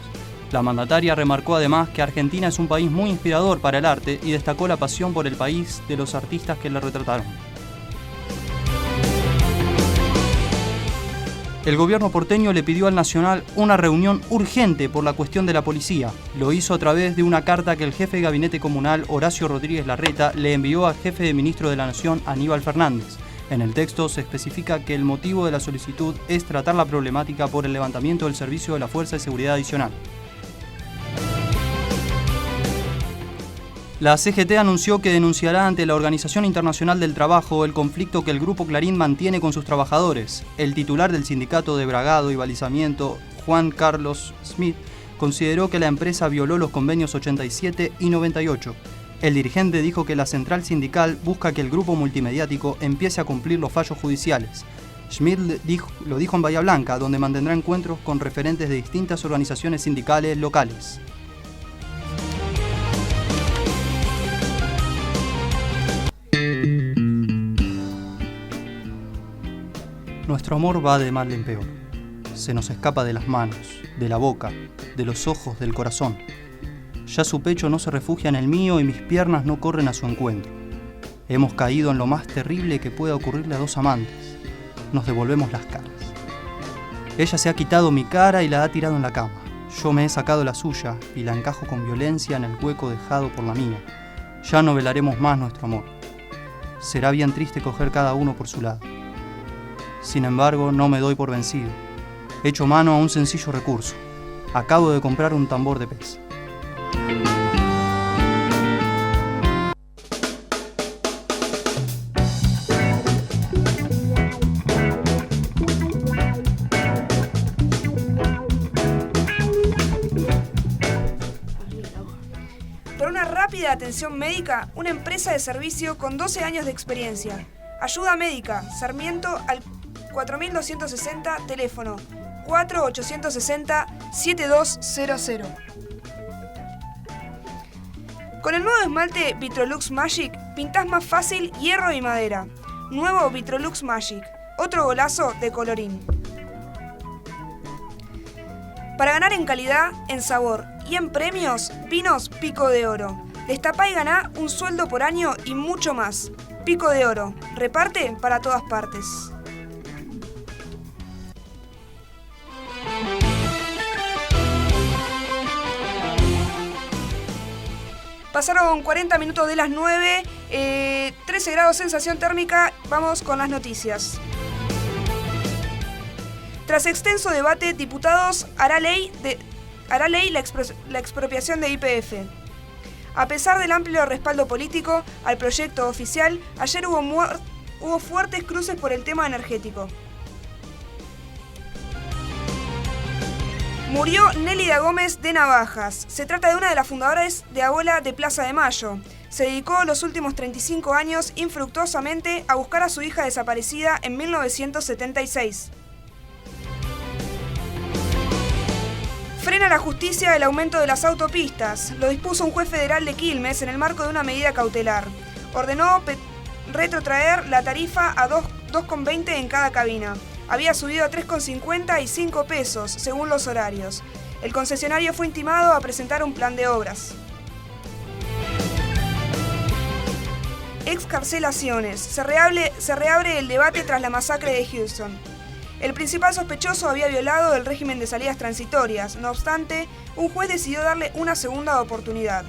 La mandataria remarcó además que Argentina es un país muy inspirador para el arte y destacó la pasión por el país de los artistas que la retrataron. El gobierno porteño le pidió al Nacional una reunión urgente por la cuestión de la policía. Lo hizo a través de una carta que el jefe de gabinete comunal, Horacio Rodríguez Larreta, le envió al jefe de ministro de la Nación, Aníbal Fernández. En el texto se especifica que el motivo de la solicitud es tratar la problemática por el levantamiento del servicio de la Fuerza de Seguridad Adicional. La CGT anunció que denunciará ante la Organización Internacional del Trabajo el conflicto que el Grupo Clarín mantiene con sus trabajadores. El titular del sindicato de bragado y balizamiento, Juan Carlos Smith, consideró que la empresa violó los convenios 87 y 98. El dirigente dijo que la central sindical busca que el grupo multimediático empiece a cumplir los fallos judiciales. Schmidt lo dijo en Bahía Blanca, donde mantendrá encuentros con referentes de distintas organizaciones sindicales locales. Nuestro amor va de mal en peor. Se nos escapa de las manos, de la boca, de los ojos, del corazón. Ya su pecho no se refugia en el mío y mis piernas no corren a su encuentro. Hemos caído en lo más terrible que pueda ocurrirle a dos amantes. Nos devolvemos las caras. Ella se ha quitado mi cara y la ha tirado en la cama. Yo me he sacado la suya y la encajo con violencia en el hueco dejado por la mía. Ya no velaremos más nuestro amor. Será bien triste coger cada uno por su lado. Sin embargo, no me doy por vencido. Echo mano a un sencillo recurso. Acabo de comprar un tambor de pez. Por una rápida atención médica, una empresa de servicio con 12 años de experiencia. Ayuda médica, Sarmiento al 4260, teléfono 4860-7200. Con el nuevo esmalte Vitrolux Magic, pintás más fácil hierro y madera. Nuevo Vitrolux Magic, otro golazo de colorín. Para ganar en calidad, en sabor y en premios, Vinos Pico de Oro. Destapá y ganá un sueldo por año y mucho más. Pico de Oro, reparte para todas partes. Pasaron 40 minutos de las 9, 13 grados sensación térmica, vamos con las noticias. Tras extenso debate, diputados hará ley la expropiación de YPF. A pesar del amplio respaldo político al proyecto oficial, ayer hubo fuertes cruces por el tema energético. Murió Nélida Gómez de Navajas. Se trata de una de las fundadoras de Abuela de Plaza de Mayo. Se dedicó los últimos 35 años infructuosamente a buscar a su hija desaparecida en 1976. Frena la justicia el aumento de las autopistas. Lo dispuso un juez federal de Quilmes en el marco de una medida cautelar. Ordenó retrotraer la tarifa a 2,20 en cada cabina. Había subido a 3,50 y 5 pesos, según los horarios. El concesionario fue intimado a presentar un plan de obras. Excarcelaciones. Se reabre el debate tras la masacre de Houston. El principal sospechoso había violado el régimen de salidas transitorias. No obstante, un juez decidió darle una segunda oportunidad.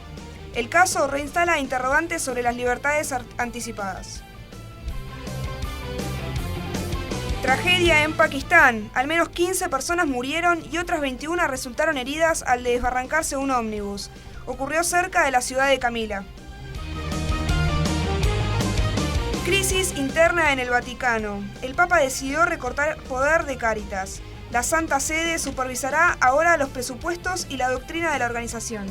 El caso reinstala interrogantes sobre las libertades anticipadas. Tragedia en Pakistán. Al menos 15 personas murieron y otras 21 resultaron heridas al desbarrancarse un ómnibus. Ocurrió cerca de la ciudad de Camila. Crisis interna en el Vaticano. El Papa decidió recortar poder de Cáritas. La Santa Sede supervisará ahora los presupuestos y la doctrina de la organización.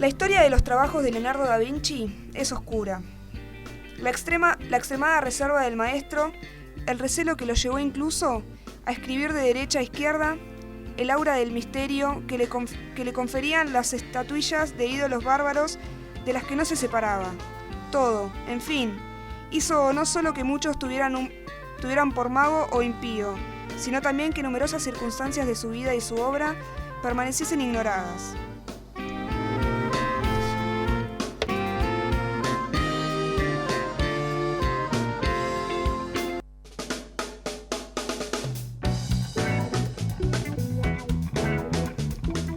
La historia de los trabajos de Leonardo da Vinci es oscura. La extremada reserva del maestro, el recelo que lo llevó incluso a escribir de derecha a izquierda, el aura del misterio que le conferían las estatuillas de ídolos bárbaros de las que no se separaba. Todo, en fin, hizo no solo que muchos tuvieran por mago o impío, sino también que numerosas circunstancias de su vida y su obra permaneciesen ignoradas.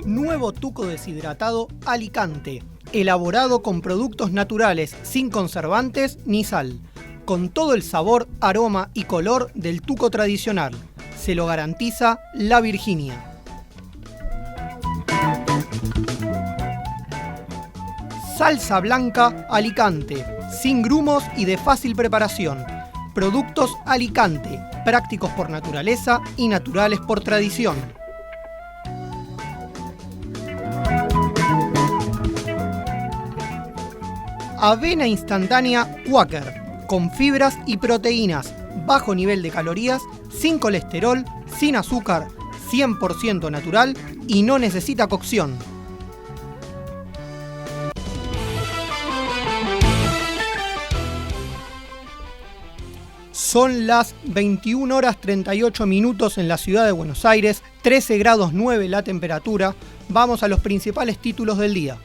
Nuevo tuco deshidratado Alicante, elaborado con productos naturales sin conservantes ni sal, con todo el sabor, aroma y color del tuco tradicional. Se lo garantiza La Virginia. Salsa blanca Alicante, sin grumos y de fácil preparación. Productos Alicante, prácticos por naturaleza y naturales por tradición. Avena instantánea Quaker, con fibras y proteínas, bajo nivel de calorías, sin colesterol, sin azúcar, 100% natural y no necesita cocción. Son las 21 horas 38 minutos en la ciudad de Buenos Aires, 13 grados 9 la temperatura. Vamos a los principales títulos del día.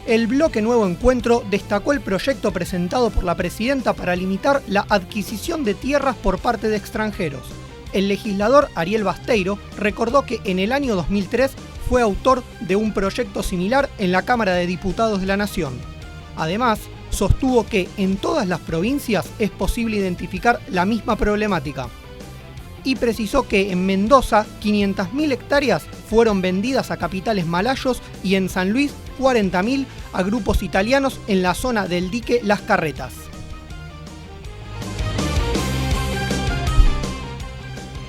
El bloque Nuevo Encuentro destacó el proyecto presentado por la presidenta para limitar la adquisición de tierras por parte de extranjeros. El legislador Ariel Basteiro recordó que en el año 2003 fue autor de un proyecto similar en la Cámara de Diputados de la Nación. Además, sostuvo que en todas las provincias es posible identificar la misma problemática. Y precisó que en Mendoza 500.000 hectáreas fueron vendidas a capitales malayos y en San Luis 40.000 a grupos italianos en la zona del dique Las Carretas.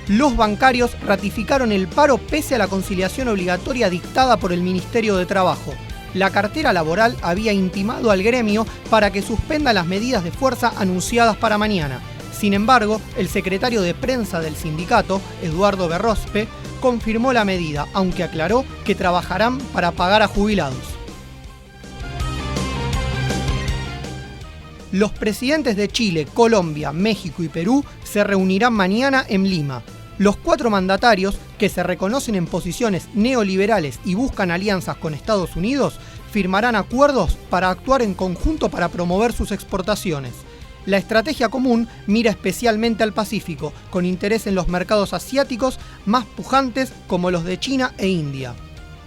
Los bancarios ratificaron el paro pese a la conciliación obligatoria dictada por el Ministerio de Trabajo. La cartera laboral había intimado al gremio para que suspenda las medidas de fuerza anunciadas para mañana. Sin embargo, el secretario de prensa del sindicato, Eduardo Berrospe, confirmó la medida, aunque aclaró que trabajarán para pagar a jubilados. Los presidentes de Chile, Colombia, México y Perú se reunirán mañana en Lima. Los 4 mandatarios, que se reconocen en posiciones neoliberales y buscan alianzas con Estados Unidos, firmarán acuerdos para actuar en conjunto para promover sus exportaciones. La estrategia común mira especialmente al Pacífico, con interés en los mercados asiáticos más pujantes como los de China e India.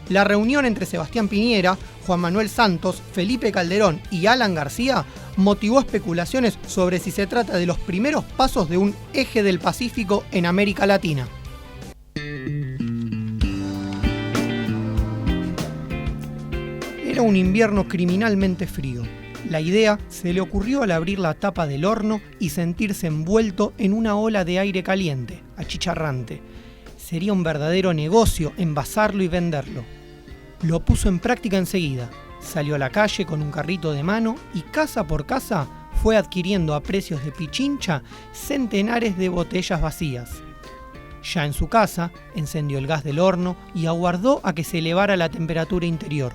La reunión entre Sebastián Piñera, Juan Manuel Santos, Felipe Calderón y Alan García motivó especulaciones sobre si se trata de los primeros pasos de un eje del Pacífico en América Latina. Era un invierno criminalmente frío. La idea se le ocurrió al abrir la tapa del horno y sentirse envuelto en una ola de aire caliente, achicharrante. Sería un verdadero negocio envasarlo y venderlo. Lo puso en práctica enseguida. Salió a la calle con un carrito de mano y casa por casa fue adquiriendo a precios de pichincha centenares de botellas vacías. Ya en su casa, encendió el gas del horno y aguardó a que se elevara la temperatura interior.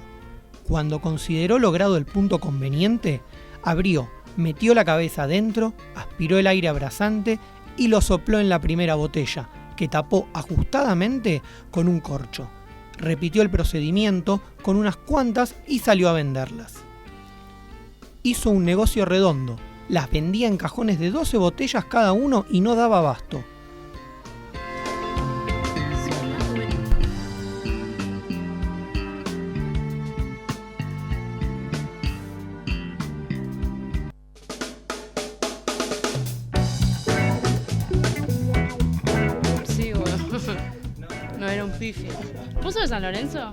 Cuando consideró logrado el punto conveniente, abrió, metió la cabeza adentro, aspiró el aire abrasante y lo sopló en la primera botella, que tapó ajustadamente con un corcho. Repitió el procedimiento con unas cuantas y salió a venderlas. Hizo un negocio redondo, las vendía en cajones de 12 botellas cada uno y no daba abasto. No era un pifi. ¿Vos sos de San Lorenzo?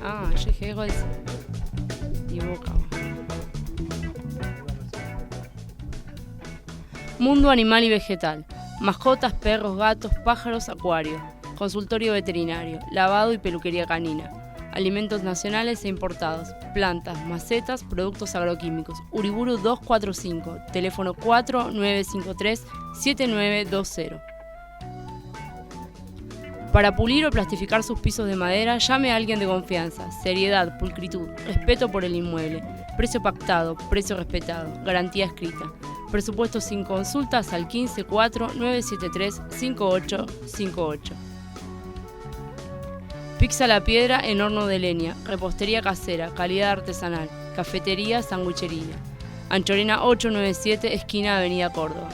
Ah, yo dije gol y Boca. Mundo animal y vegetal. Mascotas, perros, gatos, pájaros, acuario. consultorio veterinario, lavado y peluquería canina, alimentos nacionales e importados, plantas, macetas, productos agroquímicos. Uriburu 245, teléfono 4953-7920. Para pulir o plastificar sus pisos de madera, llame a alguien de confianza. Seriedad, pulcritud, respeto por el inmueble. Precio pactado, precio respetado, garantía escrita. Presupuesto sin consultas al 154-973-5858. Pizza La Piedra en horno de leña, repostería casera, calidad artesanal, cafetería, sandwichería. Anchorena 897, esquina Avenida Córdoba.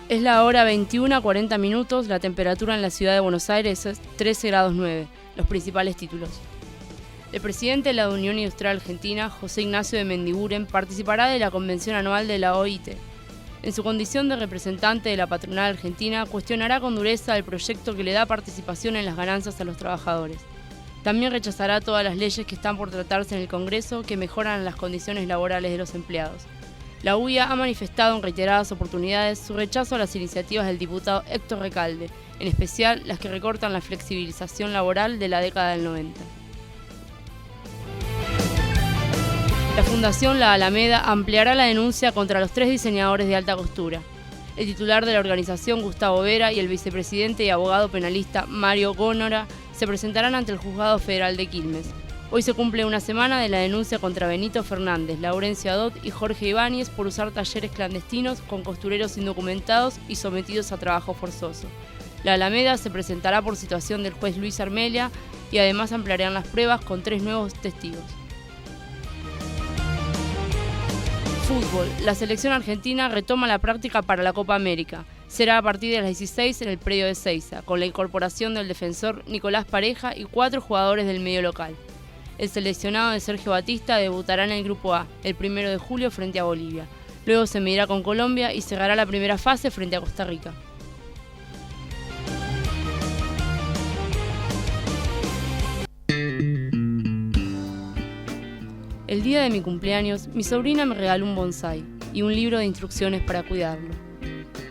Es la hora 21:40 minutos, la temperatura en la ciudad de Buenos Aires es 13 grados 9. Los principales títulos. El presidente de la Unión Industrial Argentina, José Ignacio de Mendiguren, participará de la convención anual de la OIT. En su condición de representante de la patronal argentina, cuestionará con dureza el proyecto que le da participación en las ganancias a los trabajadores. También rechazará todas las leyes que están por tratarse en el Congreso que mejoran las condiciones laborales de los empleados. La UIA ha manifestado en reiteradas oportunidades su rechazo a las iniciativas del diputado Héctor Recalde, en especial las que recortan la flexibilización laboral de la década del 90. La Fundación La Alameda ampliará la denuncia contra los 3 diseñadores de alta costura. El titular de la organización, Gustavo Vera, y el vicepresidente y abogado penalista, Mario Gónora, se presentarán ante el Juzgado Federal de Quilmes. Hoy se cumple una semana de la denuncia contra Benito Fernández, Laurencio Adot y Jorge Ibáñez por usar talleres clandestinos con costureros indocumentados y sometidos a trabajo forzoso. La Alameda se presentará por situación del juez Luis Armelia y además ampliarán las pruebas con 3 nuevos testigos. Fútbol. La selección argentina retoma la práctica para la Copa América. Será a partir de las 16 en el predio de Ezeiza, con la incorporación del defensor Nicolás Pareja y 4 jugadores del medio local. El seleccionado de Sergio Batista debutará en el Grupo A el 1 de julio frente a Bolivia. Luego se medirá con Colombia y cerrará la primera fase frente a Costa Rica. El día de mi cumpleaños, mi sobrina me regaló un bonsái y un libro de instrucciones para cuidarlo.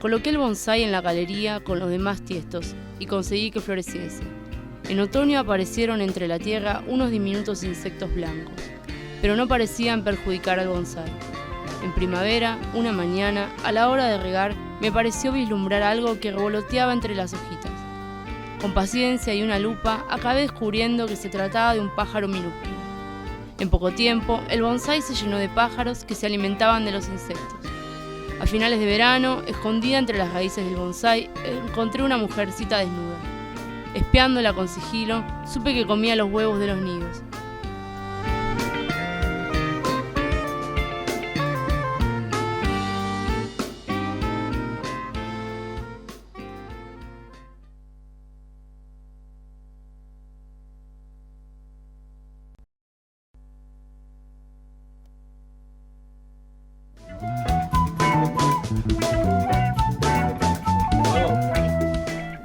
Coloqué el bonsái en la galería con los demás tiestos y conseguí que floreciese. En otoño aparecieron entre la tierra unos diminutos insectos blancos, pero no parecían perjudicar al bonsái. En primavera, una mañana, a la hora de regar, me pareció vislumbrar algo que revoloteaba entre las hojitas. Con paciencia y una lupa, acabé descubriendo que se trataba de un pájaro minúsculo. En poco tiempo, el bonsái se llenó de pájaros que se alimentaban de los insectos. A finales de verano, escondida entre las raíces del bonsái, encontré una mujercita desnuda. Espiándola con sigilo, supe que comía los huevos de los nidos.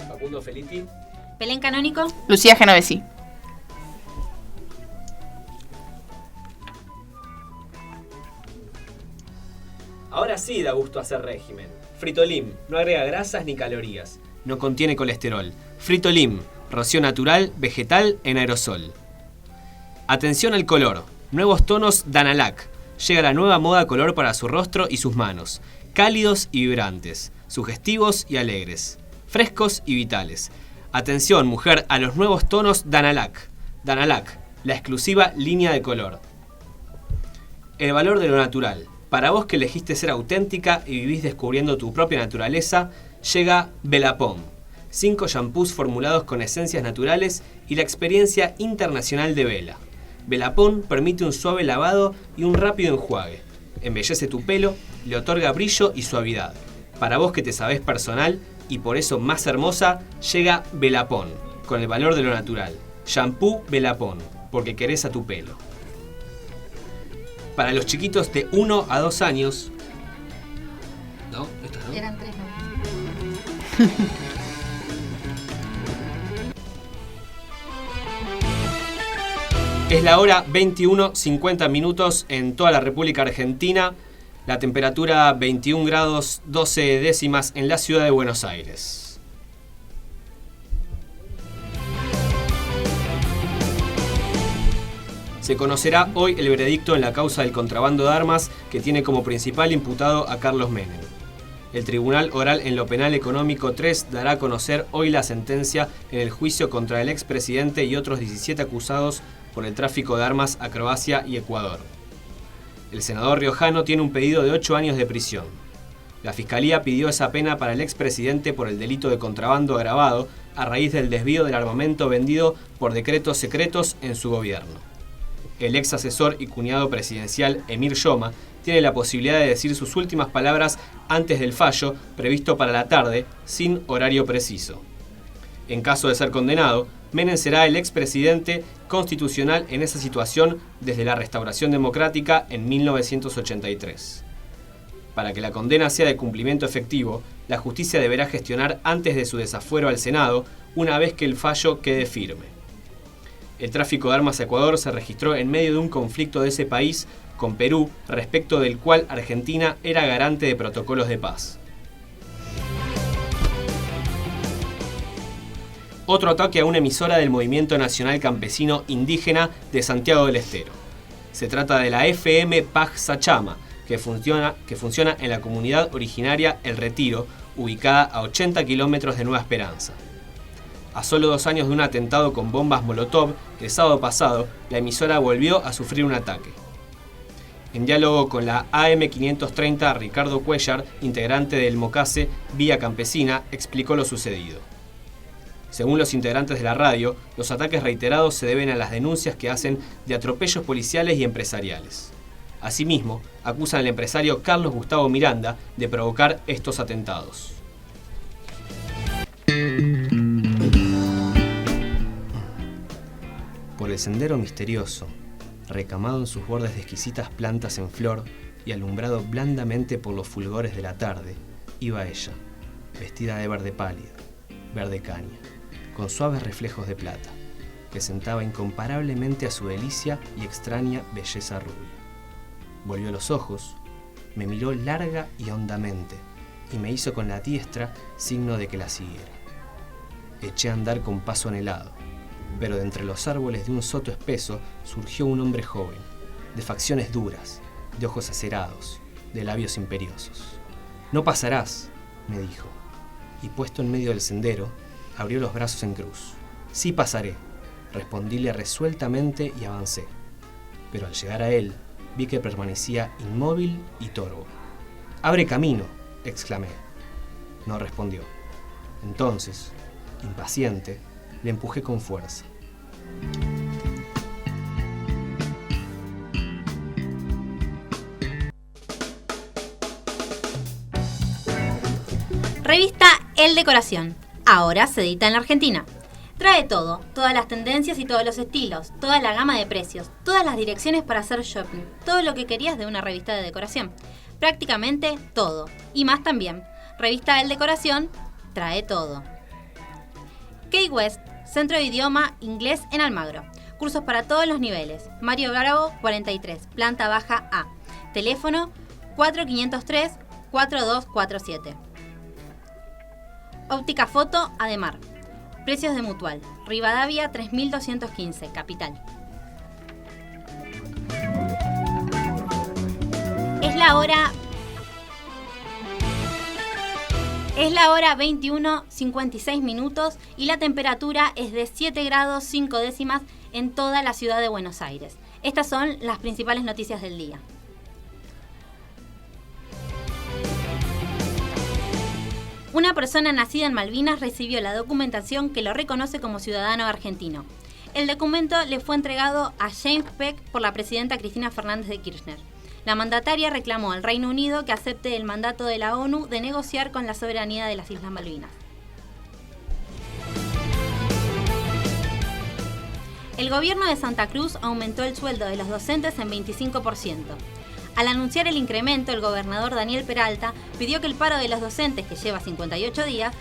Facundo Felitti. Belén Canónico. Lucía Genovesi. Ahora sí da gusto hacer régimen. Fritolim, no agrega grasas ni calorías. No contiene colesterol. Fritolim, rocío natural, vegetal en aerosol. Atención al color. Nuevos tonos Danalac. Llega la nueva moda color para su rostro y sus manos. Cálidos y vibrantes. Sugestivos y alegres. Frescos y vitales. Atención, mujer, a los nuevos tonos Danalac. Danalac, la exclusiva línea de color. El valor de lo natural. Para vos que elegiste ser auténtica y vivís descubriendo tu propia naturaleza, llega Belapom. 5 shampoos formulados con esencias naturales y la experiencia internacional de Bela. Belapom permite un suave lavado y un rápido enjuague. Embellece tu pelo, le otorga brillo y suavidad. Para vos que te sabés personal y por eso más hermosa, llega Belapom, con el valor de lo natural. Shampoo Belapom, porque querés a tu pelo. Para los chiquitos de 1 a 2 años... ¿No? ¿Esto no? Eran 3, ¿no? Es la hora 21:50 minutos en toda la República Argentina. La temperatura 21 grados 12 décimas en la ciudad de Buenos Aires. Se conocerá hoy el veredicto en la causa del contrabando de armas que tiene como principal imputado a Carlos Menem. El Tribunal Oral en lo Penal Económico 3 dará a conocer hoy la sentencia en el juicio contra el expresidente y otros 17 acusados por el tráfico de armas a Croacia y Ecuador. El senador riojano tiene un pedido de 8 años de prisión. La Fiscalía pidió esa pena para el expresidente por el delito de contrabando agravado a raíz del desvío del armamento vendido por decretos secretos en su gobierno. El ex asesor y cuñado presidencial Emir Yoma tiene la posibilidad de decir sus últimas palabras antes del fallo, previsto para la tarde, sin horario preciso. En caso de ser condenado, Menem será el expresidente constitucional en esa situación desde la restauración democrática en 1983. Para que la condena sea de cumplimiento efectivo, la justicia deberá gestionar antes de su desafuero al Senado, una vez que el fallo quede firme. El tráfico de armas a Ecuador se registró en medio de un conflicto de ese país con Perú, respecto del cual Argentina era garante de protocolos de paz. Otro ataque a una emisora del Movimiento Nacional Campesino Indígena de Santiago del Estero. Se trata de la FM Paj Sachama, que funciona en la comunidad originaria El Retiro, ubicada a 80 kilómetros de Nueva Esperanza. A solo 2 años de un atentado con bombas Molotov, el sábado pasado, la emisora volvió a sufrir un ataque. En diálogo con la AM530, Ricardo Cuellar, integrante del MOCASE Vía Campesina, explicó lo sucedido. Según los integrantes de la radio, los ataques reiterados se deben a las denuncias que hacen de atropellos policiales y empresariales. Asimismo, acusan al empresario Carlos Gustavo Miranda de provocar estos atentados. Por el sendero misterioso, recamado en sus bordes de exquisitas plantas en flor y alumbrado blandamente por los fulgores de la tarde, iba ella, vestida de verde pálido, verde caña, con suaves reflejos de plata, que sentaba incomparablemente a su delicia y extraña belleza rubia. Volvió los ojos, me miró larga y hondamente, y me hizo con la diestra signo de que la siguiera. Eché a andar con paso anhelado, pero de entre los árboles de un soto espeso surgió un hombre joven, de facciones duras, de ojos acerados, de labios imperiosos. «No pasarás», me dijo, y puesto en medio del sendero, abrió los brazos en cruz. «Sí pasaré», respondíle resueltamente y avancé. Pero al llegar a él, vi que permanecía inmóvil y torvo. «¡Abre camino!», exclamé. No respondió. Entonces, impaciente, le empujé con fuerza. Revista El Decoración. Ahora se edita en la Argentina. Trae todo, todas las tendencias y todos los estilos, toda la gama de precios, todas las direcciones para hacer shopping, todo lo que querías de una revista de decoración. Prácticamente todo, y más también. Revista El Decoración trae todo. Key West, Centro de Idioma Inglés en Almagro. Cursos para todos los niveles. Mario Bravo 43, planta baja A. Teléfono 4503-4247. Óptica Foto Ademar. Precios de Mutual. Rivadavia 3215, Capital. Es la hora 21:56 minutos y la temperatura es de 7 grados 5 décimas en toda la ciudad de Buenos Aires. Estas son las principales noticias del día. Una persona nacida en Malvinas recibió la documentación que lo reconoce como ciudadano argentino. El documento le fue entregado a James Peck por la presidenta Cristina Fernández de Kirchner. La mandataria reclamó al Reino Unido que acepte el mandato de la ONU de negociar con la soberanía de las Islas Malvinas. El gobierno de Santa Cruz aumentó el sueldo de los docentes en 25%. Al anunciar el incremento, el gobernador Daniel Peralta pidió que el paro de los docentes, que lleva 58 días,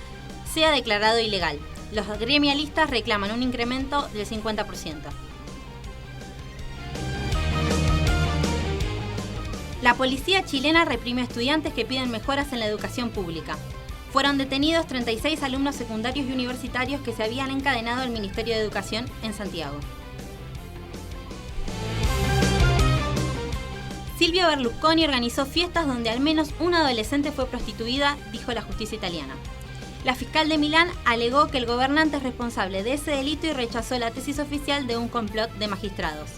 sea declarado ilegal. Los gremialistas reclaman un incremento del 50%. La policía chilena reprime a estudiantes que piden mejoras en la educación pública. Fueron detenidos 36 alumnos secundarios y universitarios que se habían encadenado al Ministerio de Educación en Santiago. Silvio Berlusconi organizó fiestas donde al menos una adolescente fue prostituida, dijo la justicia italiana. La fiscal de Milán alegó que el gobernante es responsable de ese delito y rechazó la tesis oficial de un complot de magistrados.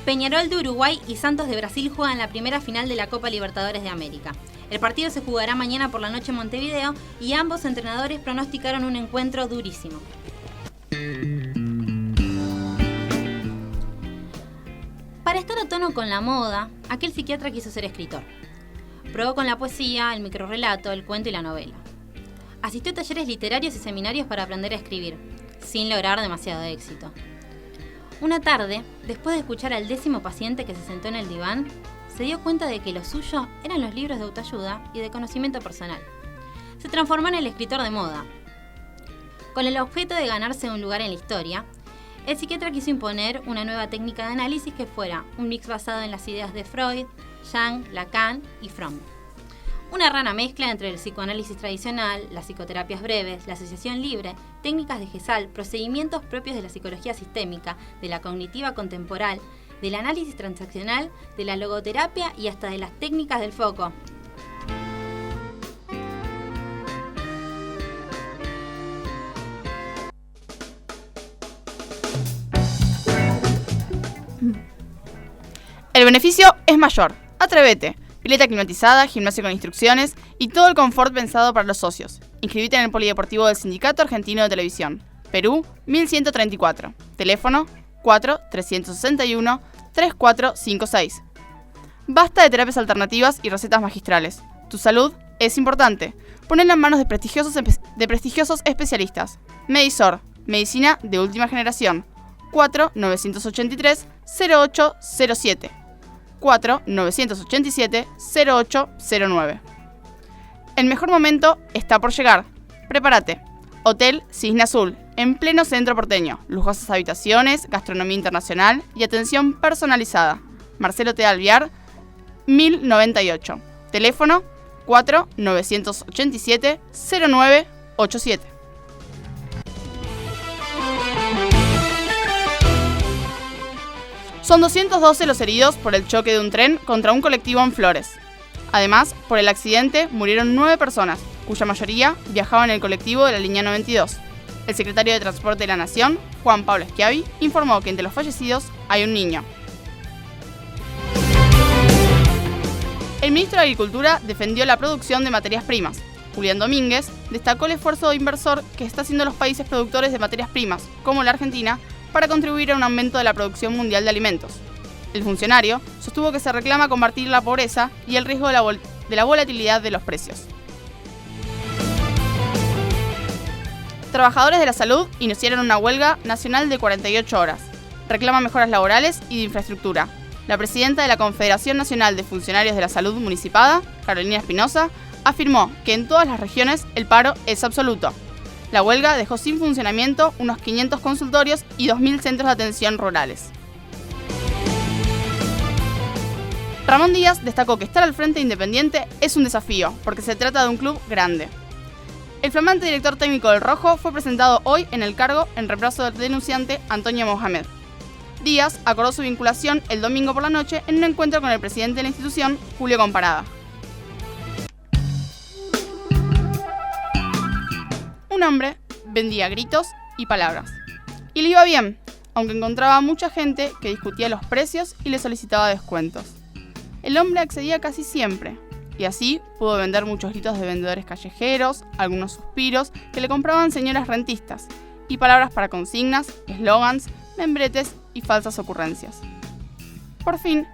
Peñarol de Uruguay y Santos de Brasil juegan la primera final de la Copa Libertadores de América. El partido se jugará mañana por la noche en Montevideo y ambos entrenadores pronosticaron un encuentro durísimo. Para estar a tono con la moda, aquel psiquiatra quiso ser escritor. Probó con la poesía, el microrrelato, el cuento y la novela. Asistió a talleres literarios y seminarios para aprender a escribir, sin lograr demasiado éxito. Una tarde, después de escuchar al 10º paciente que se sentó en el diván, se dio cuenta de que lo suyo eran los libros de autoayuda y de conocimiento personal. Se transformó en el escritor de moda. Con el objeto de ganarse un lugar en la historia, el psiquiatra quiso imponer una nueva técnica de análisis que fuera un mix basado en las ideas de Freud, Jung, Lacan y Fromm. Una rara mezcla entre el psicoanálisis tradicional, las psicoterapias breves, la asociación libre, técnicas de Gesell, procedimientos propios de la psicología sistémica, de la cognitiva contemporánea, del análisis transaccional, de la logoterapia y hasta de las técnicas del foco. El beneficio es mayor. Atrévete. Pileta climatizada, gimnasio con instrucciones y todo el confort pensado para los socios. Inscribite en el Polideportivo del Sindicato Argentino de Televisión. Perú, 1134. Teléfono 4-361-3456. Basta de terapias alternativas y recetas magistrales. Tu salud es importante. Ponela en manos de prestigiosos especialistas. Medisor, medicina de última generación. 4-983-0807. 4-987-0809. El mejor momento está por llegar. Prepárate. Hotel Cisne Azul, en pleno centro porteño. Lujosas habitaciones, gastronomía internacional y atención personalizada. Marcelo T. Alviar, 1098. Teléfono 4-987-0987. Son 212 los heridos por el choque de un tren contra un colectivo en Flores. Además, por el accidente murieron 9 personas, cuya mayoría viajaban en el colectivo de la línea 92. El secretario de Transporte de la Nación, Juan Pablo Schiavi, informó que entre los fallecidos hay un niño. El ministro de Agricultura defendió la producción de materias primas. Julián Domínguez destacó el esfuerzo inversor que está haciendo los países productores de materias primas, como la Argentina, para contribuir a un aumento de la producción mundial de alimentos. El funcionario sostuvo que se reclama combatir la pobreza y el riesgo de la volatilidad de los precios. Trabajadores de la salud iniciaron una huelga nacional de 48 horas. Reclaman mejoras laborales y de infraestructura. La presidenta de la Confederación Nacional de Funcionarios de la Salud Municipada, Carolina Espinosa, afirmó que en todas las regiones el paro es absoluto. La huelga dejó sin funcionamiento unos 500 consultorios y 2.000 centros de atención rurales. Ramón Díaz destacó que estar al frente de Independiente es un desafío, porque se trata de un club grande. El flamante director técnico del Rojo fue presentado hoy en el cargo en reemplazo del denunciante Antonio Mohamed. Díaz acordó su vinculación el domingo por la noche en un encuentro con el presidente de la institución, Julio Comparada. Un hombre vendía gritos y palabras. Y le iba bien, aunque encontraba mucha gente que discutía los precios y le solicitaba descuentos. El hombre accedía casi siempre, y así pudo vender muchos gritos de vendedores callejeros, algunos suspiros que le compraban señoras rentistas, y palabras para consignas, eslogans, membretes y falsas ocurrencias. Por fin,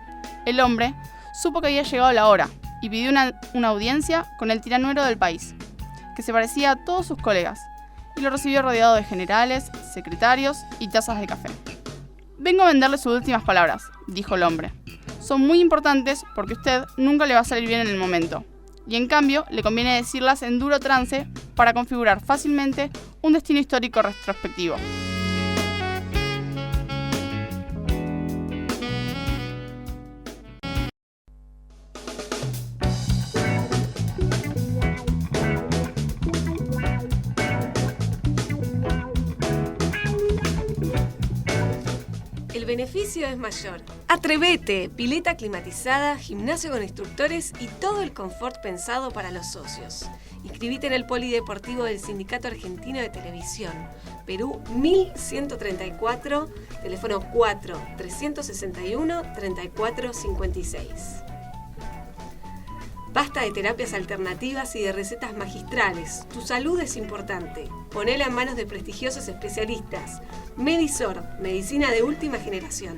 el hombre supo que había llegado la hora y pidió una audiencia con el tiranuero del país, que se parecía a todos sus colegas, y lo recibió rodeado de generales, secretarios y tazas de café. «Vengo a venderle sus últimas palabras», dijo el hombre. «Son muy importantes porque usted nunca le va a salir bien en el momento, y en cambio le conviene decirlas en duro trance para configurar fácilmente un destino histórico retrospectivo». beneficio es mayor. Atrévete, pileta climatizada, gimnasio con instructores y todo el confort pensado para los socios. Inscribite en el Polideportivo del Sindicato Argentino de Televisión, Perú 1134, teléfono 4-361-3456. Basta de terapias alternativas y de recetas magistrales. Tu salud es importante. Ponela en manos de prestigiosos especialistas. Medisor, medicina de última generación.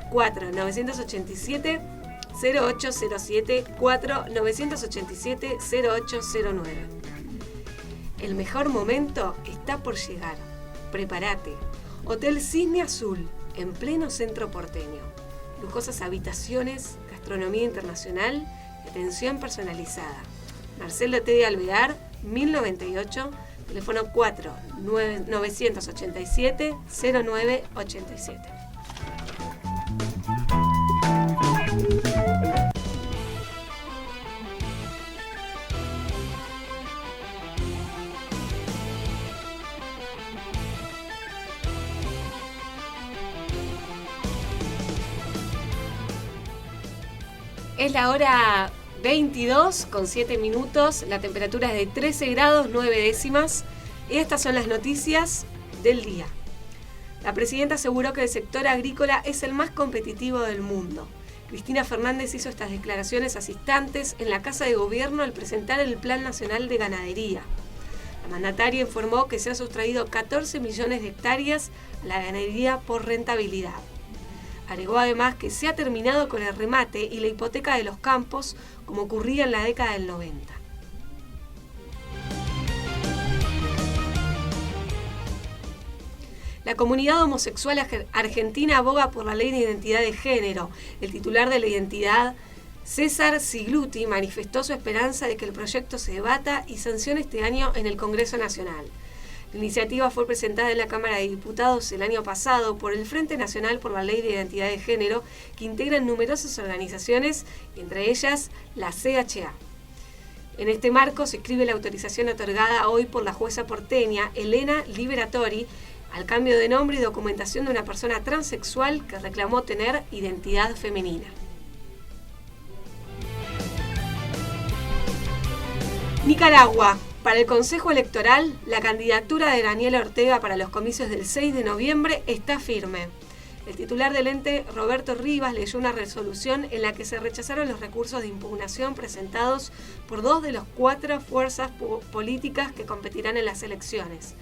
4-987-0807, 4-987-0809. El mejor momento está por llegar. Prepárate. Hotel Cisne Azul, en pleno centro porteño. Lujosas habitaciones, gastronomía internacional, atención personalizada. Marcelo T. de Alvear, 1098, teléfono 4-987-0987. Es la hora 22 con 7 minutos, la temperatura es de 13 grados 9 décimas y estas son las noticias del día. La presidenta aseguró que el sector agrícola es el más competitivo del mundo. Cristina Fernández hizo estas declaraciones a instantes en la Casa de Gobierno al presentar el Plan Nacional de Ganadería. La mandataria informó que se han sustraído 14 millones de hectáreas a la ganadería por rentabilidad. Agregó además que se ha terminado con el remate y la hipoteca de los campos, como ocurría en la década del 90. La comunidad homosexual argentina aboga por la ley de identidad de género. El titular de la identidad, César Sigluti, manifestó su esperanza de que el proyecto se debata y sancione este año en el Congreso Nacional. La iniciativa fue presentada en la Cámara de Diputados el año pasado por el Frente Nacional por la Ley de Identidad de Género, que integran numerosas organizaciones, entre ellas la CHA. En este marco se inscribe la autorización otorgada hoy por la jueza porteña Elena Liberatori al cambio de nombre y documentación de una persona transexual que reclamó tener identidad femenina. Nicaragua. Para el Consejo Electoral, la candidatura de Daniel Ortega para los comicios del 6 de noviembre está firme. El titular del ente, Roberto Rivas, leyó una resolución en la que se rechazaron los recursos de impugnación presentados por 2 de las 4 fuerzas políticas que competirán en las elecciones.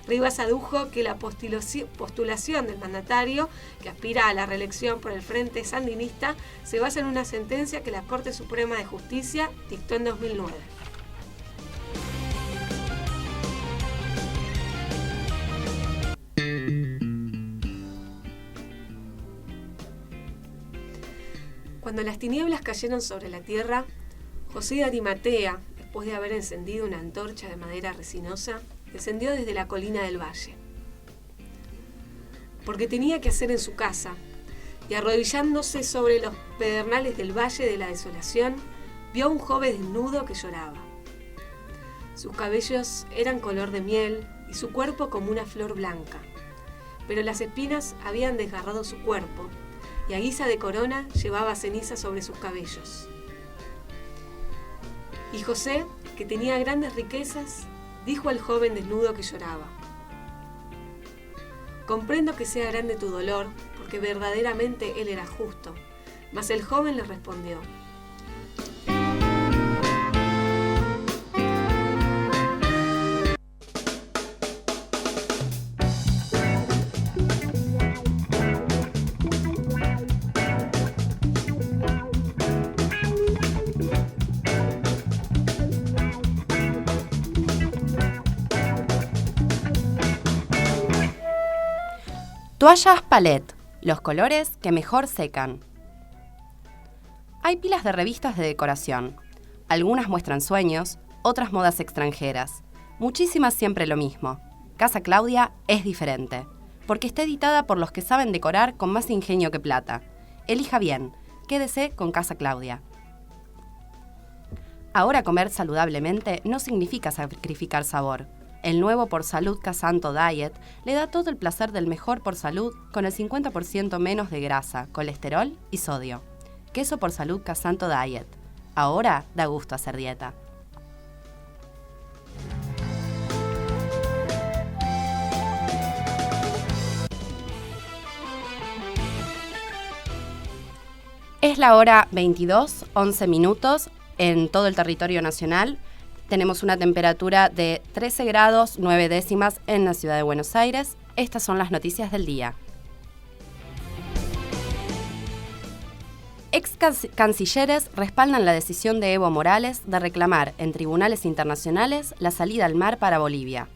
Rivas adujo que la postulación del mandatario, que aspira a la reelección por el Frente Sandinista, se basa en una sentencia que la Corte Suprema de Justicia dictó en 2009. Cuando las tinieblas cayeron sobre la tierra, José de Arimatea, después de haber encendido una antorcha de madera resinosa, descendió desde la colina del valle. Porque tenía que hacer en su casa, y arrodillándose sobre los pedernales del Valle de la Desolación, vio a un joven desnudo que lloraba. Sus cabellos eran color de miel y su cuerpo como una flor blanca, pero las espinas habían desgarrado su cuerpo, y a guisa de corona llevaba ceniza sobre sus cabellos. Y José, que tenía grandes riquezas, dijo al joven desnudo que lloraba: «Comprendo que sea grande tu dolor, porque verdaderamente él era justo». Mas el joven le respondió: Toallas Palette, los colores que mejor secan. Hay pilas de revistas de decoración. Algunas muestran sueños, otras modas extranjeras. Muchísimas siempre lo mismo. Casa Claudia es diferente, porque está editada por los que saben decorar con más ingenio que plata. Elija bien, quédese con Casa Claudia. Ahora comer saludablemente no significa sacrificar sabor. El nuevo Por Salud Casanto Diet le da todo el placer del mejor por salud con el 50% menos de grasa, colesterol y sodio. Queso Por Salud Casanto Diet. Ahora da gusto hacer dieta. Es la hora 22, 11 minutos en todo el territorio nacional. Tenemos una temperatura de 13 grados 9 décimas en la ciudad de Buenos Aires. Estas son las noticias del día. Ex cancilleres respaldan la decisión de Evo Morales de reclamar en tribunales internacionales la salida al mar para Bolivia.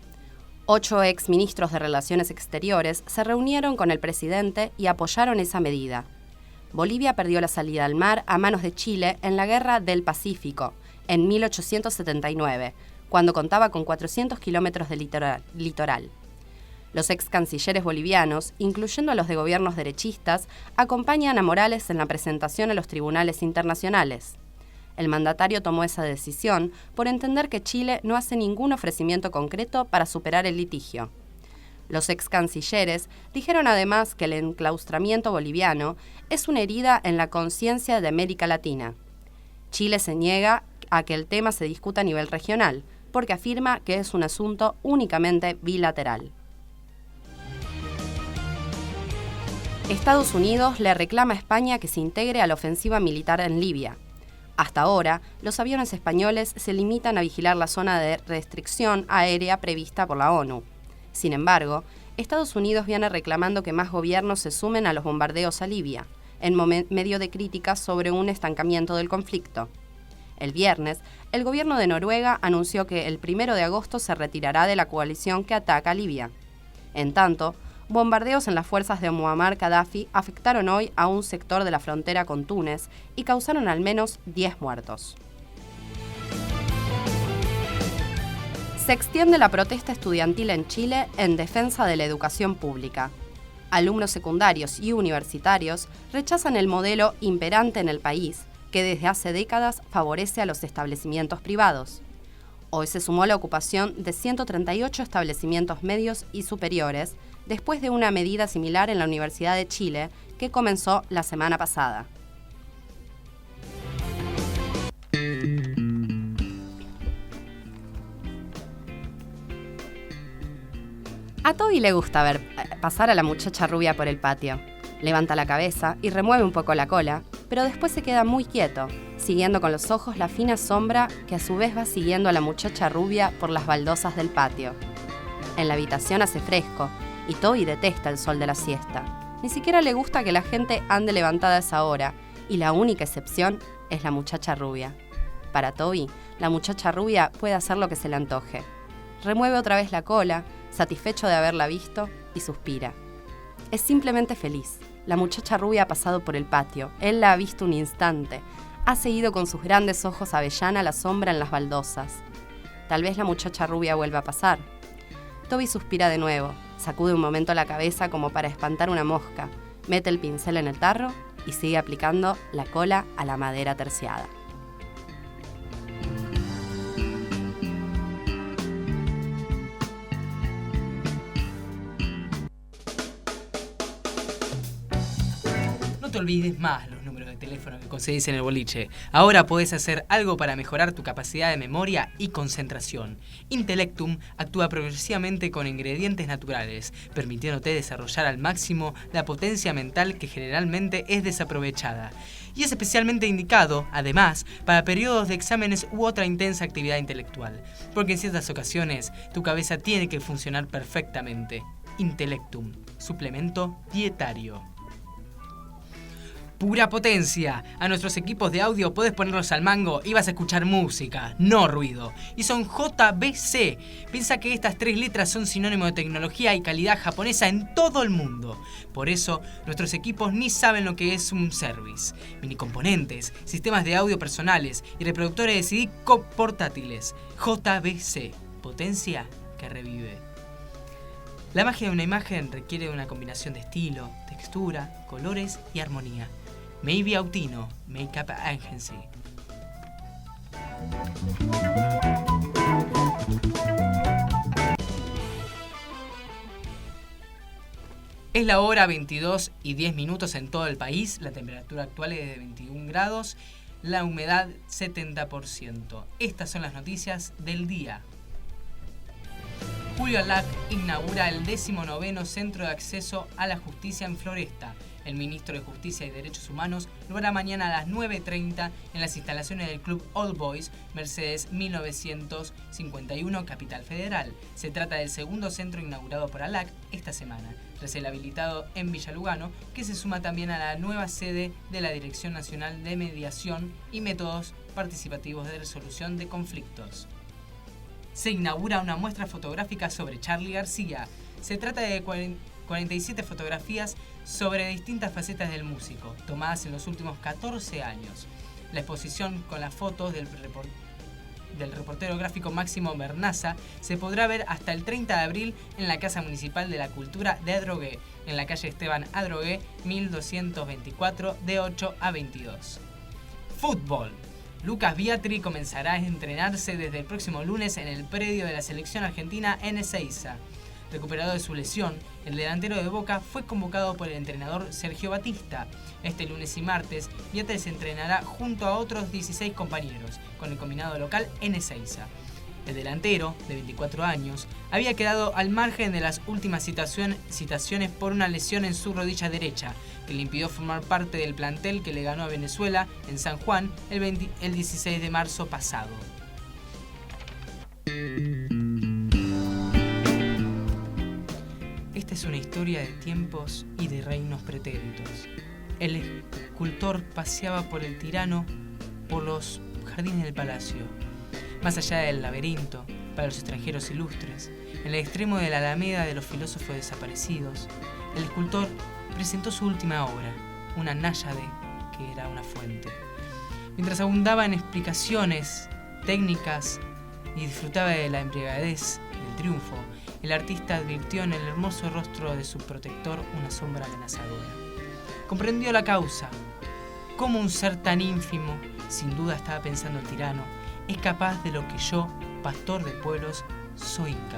8 ex ministros de Relaciones Exteriores se reunieron con el presidente y apoyaron esa medida. Bolivia perdió la salida al mar a manos de Chile en la Guerra del Pacífico, en 1879, cuando contaba con 400 kilómetros de litoral. Los ex cancilleres bolivianos, incluyendo a los de gobiernos derechistas, acompañan a Morales en la presentación a los tribunales internacionales. El mandatario tomó esa decisión por entender que Chile no hace ningún ofrecimiento concreto para superar el litigio. Los ex cancilleres dijeron además que el enclaustramiento boliviano es una herida en la conciencia de América Latina. Chile se niega a que el tema se discuta a nivel regional, porque afirma que es un asunto únicamente bilateral. Estados Unidos le reclama a España que se integre a la ofensiva militar en Libia. Hasta ahora, los aviones españoles se limitan a vigilar la zona de restricción aérea prevista por la ONU. Sin embargo, Estados Unidos viene reclamando que más gobiernos se sumen a los bombardeos a Libia, en medio de críticas sobre un estancamiento del conflicto. El viernes, el gobierno de Noruega anunció que el 1 de agosto se retirará de la coalición que ataca a Libia. En tanto, bombardeos en las fuerzas de Muammar Gaddafi afectaron hoy a un sector de la frontera con Túnez y causaron al menos 10 muertos. Se extiende la protesta estudiantil en Chile en defensa de la educación pública. Alumnos secundarios y universitarios rechazan el modelo imperante en el país, que desde hace décadas favorece a los establecimientos privados. Hoy se sumó la ocupación de 138 establecimientos medios y superiores, después de una medida similar en la Universidad de Chile, que comenzó la semana pasada. A Toby le gusta ver pasar a la muchacha rubia por el patio. Levanta la cabeza y remueve un poco la cola, pero después se queda muy quieto, siguiendo con los ojos la fina sombra que a su vez va siguiendo a la muchacha rubia por las baldosas del patio. En la habitación hace fresco, y Toby detesta el sol de la siesta. Ni siquiera le gusta que la gente ande levantada a esa hora, y la única excepción es la muchacha rubia. Para Toby, la muchacha rubia puede hacer lo que se le antoje. Remueve otra vez la cola, satisfecho de haberla visto, y suspira. Es simplemente feliz. La muchacha rubia ha pasado por el patio. Él la ha visto un instante. Ha seguido con sus grandes ojos avellana la sombra en las baldosas. Tal vez la muchacha rubia vuelva a pasar. Toby suspira de nuevo, sacude un momento la cabeza como para espantar una mosca, mete el pincel en el tarro y sigue aplicando la cola a la madera terciada. No te olvides más los números de teléfono que conseguís en el boliche. Ahora podés hacer algo para mejorar tu capacidad de memoria y concentración. Intellectum actúa progresivamente con ingredientes naturales, permitiéndote desarrollar al máximo la potencia mental que generalmente es desaprovechada. Y es especialmente indicado, además, para periodos de exámenes u otra intensa actividad intelectual, porque en ciertas ocasiones tu cabeza tiene que funcionar perfectamente. Intellectum, suplemento dietario. Pura potencia. A nuestros equipos de audio podés ponerlos al mango y vas a escuchar música, no ruido. Y son JBC. Piensa que estas 3 letras son sinónimo de tecnología y calidad japonesa en todo el mundo. Por eso, nuestros equipos ni saben lo que es un service. Minicomponentes, sistemas de audio personales y reproductores de CD portátiles. JBC. Potencia que revive. La magia de una imagen requiere una combinación de estilo, textura, colores y armonía. Maybe Autino, Makeup Agency. Es la hora 22 y 10 minutos en todo el país. La temperatura actual es de 21 grados. La humedad 70%. Estas son las noticias del día. Julio Lac inaugura el 19º Centro de Acceso a la Justicia en Floresta. El ministro de Justicia y Derechos Humanos lo hará mañana a las 9:30 en las instalaciones del Club Old Boys, Mercedes 1951, Capital Federal. Se trata del segundo centro inaugurado por ALAC esta semana, tras el habilitado en Villa Lugano, que se suma también a la nueva sede de la Dirección Nacional de Mediación y Métodos Participativos de Resolución de Conflictos. Se inaugura una muestra fotográfica sobre Charly García. Se trata de 47 fotografías sobre distintas facetas del músico, tomadas en los últimos 14 años. La exposición con las fotos del reportero gráfico Máximo Bernaza se podrá ver hasta el 30 de abril en la Casa Municipal de la Cultura de Adrogué, en la calle Esteban Adrogué, 1224, de 8 a 22. Fútbol. Lucas Biatri comenzará a entrenarse desde el próximo lunes en el predio de la selección argentina en Ezeiza. Recuperado de su lesión, el delantero de Boca fue convocado por el entrenador Sergio Batista. Este lunes y martes, Biatri se entrenará junto a otros 16 compañeros, con el combinado local en Ezeiza. El delantero, de 24 años, había quedado al margen de las últimas citaciones por una lesión en su rodilla derecha, que le impidió formar parte del plantel que le ganó a Venezuela en San Juan el 16 de marzo pasado. Esta es una historia de tiempos y de reinos pretéritos. El escultor paseaba por el tirano por los jardines del palacio. Más allá del laberinto, para los extranjeros ilustres, en el extremo de la alameda de los filósofos desaparecidos, el escultor presentó su última obra, una náyade que era una fuente. Mientras abundaba en explicaciones técnicas y disfrutaba de la embriaguez del triunfo, el artista advirtió en el hermoso rostro de su protector una sombra amenazadora. Comprendió la causa. ¿Cómo un ser tan ínfimo, sin duda estaba pensando el tirano, es capaz de lo que yo, pastor de pueblos, soy incapaz?